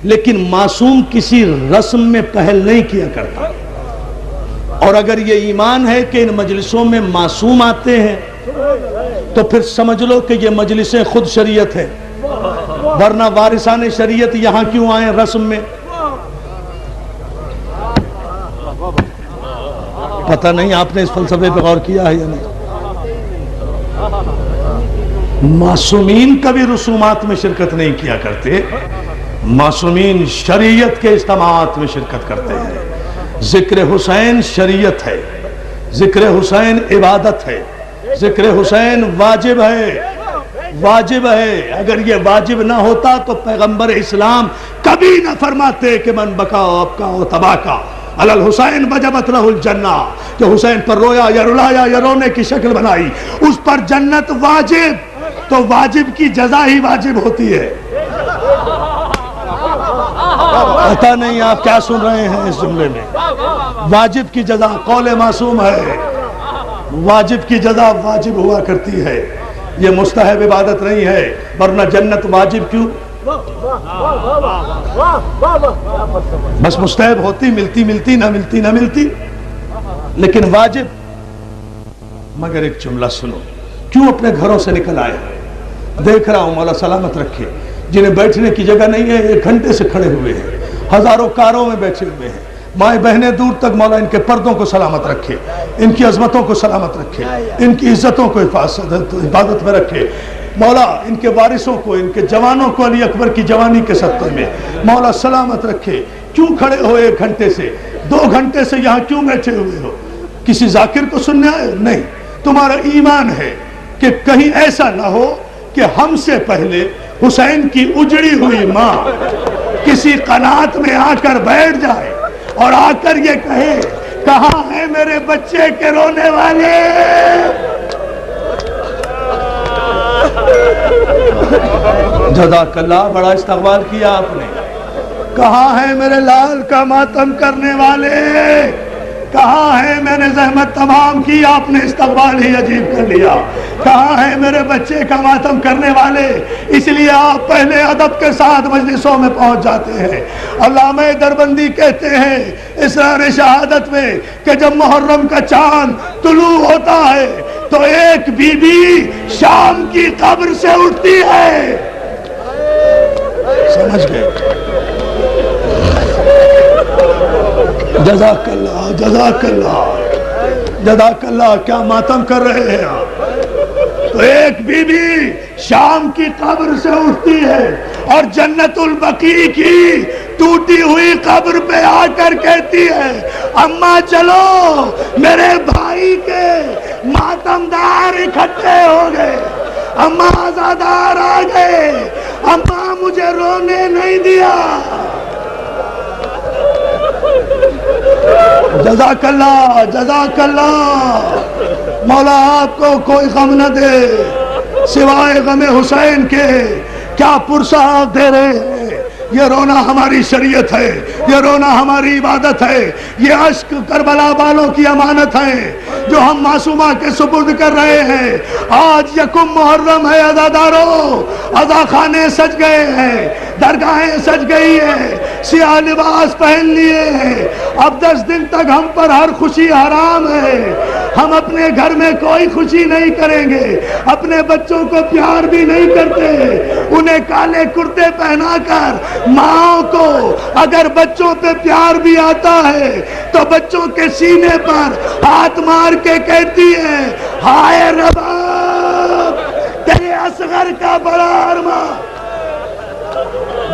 لیکن معصوم کسی رسم میں پہل نہیں کیا کرتا۔ اور اگر یہ ایمان ہے کہ ان مجلسوں میں معصوم آتے ہیں تو پھر سمجھ لو کہ یہ مجلسیں خود شریعت ہے، ورنہ وارثان شریعت یہاں کیوں آئیں رسم میں؟ پتہ نہیں آپ نے اس فلسفے پہ غور کیا ہے یا نہیں۔ معصومین کبھی رسومات میں شرکت نہیں کیا کرتے، معصومین شریعت کے اجتماعات میں شرکت کرتے ہیں۔ ذکر حسین شریعت ہے، ذکر حسین عبادت ہے، ذکر حسین واجب ہے، واجب ہے۔ اگر یہ واجب نہ ہوتا تو پیغمبر اسلام کبھی نہ فرماتے کہ من بکا و ابکا و تباکا علی الحسین وجبت لہ الجنہ، جو حسین پر رویا یا رلایا یا رونے کی شکل بنائی اس پر جنت واجب، تو واجب کی جزا ہی واجب ہوتی ہے۔ پتہ نہیں آپ کیا سن رہے ہیں اس جملے میں۔ واجب کی جزا قول معصوم ہے، واجب کی جزا واجب ہوا کرتی ہے، یہ مستحب عبادت نہیں ہے، ورنہ جنت واجب کیوں؟ بس مستحب ہوتی، ملتی نہ ملتی، لیکن واجب۔ مگر ایک جملہ سنو، کیوں اپنے گھروں سے نکل آئے؟ دیکھ رہا ہوں، مولا سلامت رکھے، جنہیں بیٹھنے کی جگہ نہیں ہے 1 گھنٹے سے کھڑے ہوئے ہیں، ہزاروں کاروں میں بیٹھے ہوئے ہیں، مائیں بہنیں دور تک، مولا ان کے پردوں کو سلامت رکھے، ان کی عظمتوں کو سلامت رکھے، ان کی عزتوں کو حفاظت میں رکھے، مولا ان کے وارثوں کو، ان کے جوانوں کو علی اکبر کی جوانی کے صدقے میں مولا سلامت رکھے۔ کیوں کھڑے ہو 1 گھنٹے سے، 2 گھنٹے سے یہاں کیوں بیٹھے ہوئے ہو؟ کسی ذاکر کو سننے آئے؟ نہیں، تمہارا ایمان ہے کہ کہیں ایسا نہ ہو کہ ہم سے پہلے حسین کی اجڑی ہوئی ماں کسی قنات میں آ کر بیٹھ جائے اور آ کر یہ کہے کہاں ہیں میرے بچے کے رونے والے؟ جزاک اللہ، بڑا استقبال کیا آپ نے۔ کہاں ہے میرے لال کا ماتم کرنے والے؟ کہاں ہے؟ میں نے زحمت تمام کی، آپ نے استقبال ہی عجیب کر لیا۔ کہاں ہے میرے بچے کا ماتم کرنے والے؟ اس لیے آپ پہلے ادب کے ساتھ مجلسوں میں پہنچ جاتے ہیں۔ علامہ دربندی کہتے ہیں اسرار شہادت میں کہ جب محرم کا چاند طلوع ہوتا ہے تو ایک بی بی شام کی قبر سے اٹھتی ہے۔ سمجھ گئے؟ جزاک اللہ، جزاک اللہ، جزاک اللہ، کیا ماتم کر رہے ہیں آپ؟ تو ایک بی بی شام کی قبر سے اٹھتی ہے اور جنت البقیع کی ٹوٹی ہوئی قبر پہ آ کر کہتی ہے اماں چلو میرے بھائی کے ماتمدار اکٹھے ہو گئے، اماں عزادار آ گئے، اماں مجھے رونے نہیں دیا۔ جزاک اللہ، جزاک اللہ، مولا آپ کو کوئی غم نہ دے سوائے غم حسین کے۔ کیا پرسہ آپ دے رہے ہیں؟ یہ رونا ہماری شریعت ہے، یہ رونا ہماری عبادت ہے، یہ عشق کربلا والوں کی امانت ہے جو ہم معصومہ کے سپرد کر رہے ہیں۔ آج 1 محرم ہے عزاداروں، عزا خانے سج گئے ہیں، درگاہیں سج گئی ہیں، سیاہ لباس پہن لیے ہیں۔ اب 10 دن تک ہم پر ہر خوشی حرام ہے، ہم اپنے گھر میں کوئی خوشی نہیں کریں گے، اپنے بچوں کو پیار بھی نہیں کرتے، انہیں کالے کرتے پہنا کر ماں کو اگر بچوں پہ پیار بھی آتا ہے تو بچوں کے سینے پر ہاتھ مار کے کہتی ہے ہائے رباب تیرے اصغر کا بڑا ارمان۔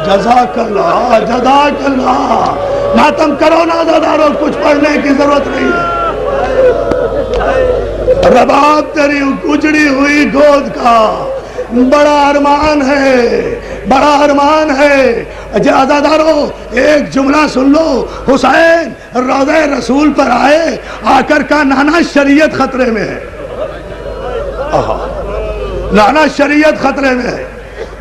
جزاک اللہ، جزاک اللہ، ماتم کرو نا عزاداروں، کچھ پڑھنے کی ضرورت نہیں ہے۔ رباب تیری اجڑی ہوئی گود کا بڑا ارمان ہے، بڑا ارمان ہے۔ عزاداروں ایک جملہ سن لو، حسین روضہ رسول پر آئے، آ کر کہا نانا شریعت خطرے میں ہے۔ نانا شریعت خطرے میں ہے،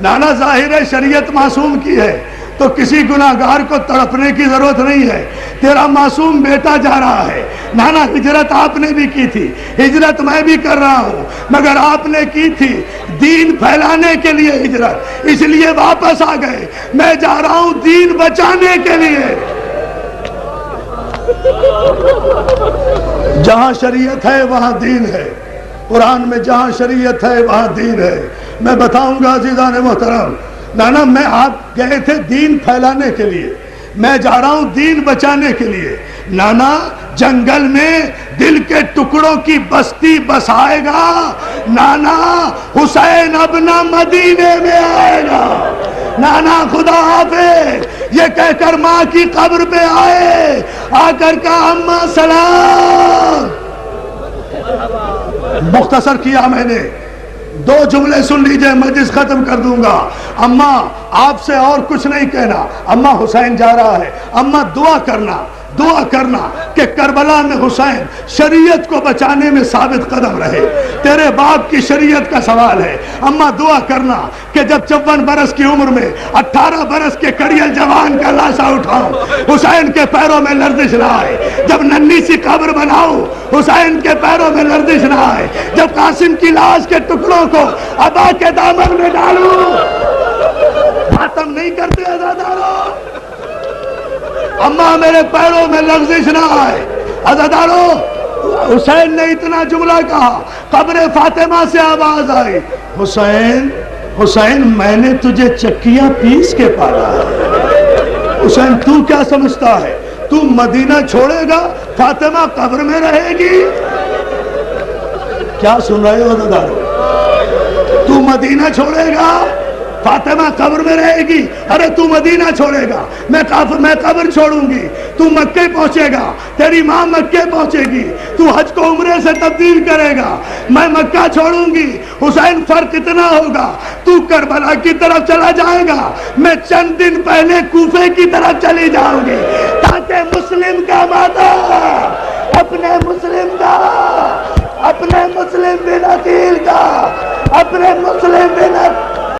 نانا ظاہر ہے شریعت معصوم کی ہے، تو کسی گناہگار کو تڑپنے کی ضرورت نہیں ہے، تیرا معصوم بیٹا جا رہا ہے۔ نانا ہجرت آپ نے بھی کی تھی، ہجرت میں بھی کر رہا ہوں، مگر آپ نے کی تھی دین پھیلانے کے لیے ہجرت، اس لیے واپس آ گئے۔ میں جا رہا ہوں دین بچانے کے لیے۔ جہاں شریعت ہے وہاں دین ہے، قرآن میں جہاں شریعت ہے وہاں دین ہے۔ میں بتاؤں گا عزیزان محترم، نانا میں آپ گئے تھے دین پھیلانے کے لیے، میں جا رہا ہوں دین بچانے کے لیے۔ نانا جنگل میں دل کے ٹکڑوں کی بستی بسائے گا، نانا حسین اپنا مدینے میں آئے گا۔ نانا خدا حافظ یہ کہہ کر ماں کی قبر پہ آئے، آ کر کہا اماں سلام۔ مختصر کیا میں نے، 2 جملے سن لیجئے، مجلس ختم کر دوں گا۔ اماں آپ سے اور کچھ نہیں کہنا، اماں حسین جا رہا ہے، اماں دعا کرنا کہ کربلا میں حسین شریعت کو بچانے میں ثابت قدم رہے، تیرے باپ کی شریعت کا سوال ہے۔ اماں دعا کرنا کہ جب 54 برس کی عمر میں 18 برس کے کڑیل جوان کا لاشا اٹھاؤں، حسین کے پیروں میں لرزش نہ آئے۔ جب ننھی سی قبر بناؤں، حسین کے پیروں میں لرزش نہ آئے۔ جب قاسم کی لاش کے ٹکڑوں کو ابا کے دامن میں ڈالوں، ماتم نہیں کرتے عزادارو؟ اماں میرے پیروں میں لرزش نہ آئے۔ عزادارو حسین نے اتنا جملہ کہا، قبر فاطمہ سے آواز آئی، حسین حسین میں نے تجھے چکیاں پیس کے پالا ہے۔ حسین تو کیا سمجھتا ہے تو مدینہ چھوڑے گا فاطمہ قبر میں رہے گی؟ کیا سن رہے ہو عزادارو؟ تو مدینہ چھوڑے گا فاطمہ قبر میں رہے گی؟ ارے تو مدینہ چھوڑے گا، میں قبر چھوڑوں گی، تو مکے پہنچے گا، تیری ماں مکے پہنچے گی، تو حج کو عمرے سے تبدیل کرے گا، میں مکہ چھوڑوں گی۔ حسین فرق اتنا ہوگا، تو کربلا کی طرف چلا جائے گا، میں چند دن پہلے کوفے کی طرف چلی جاؤں گی، تاکہ مسلم کا مادہ اپنے مسلم کا، اپنے مسلم بن عقیل کا، اپنے مسلم بن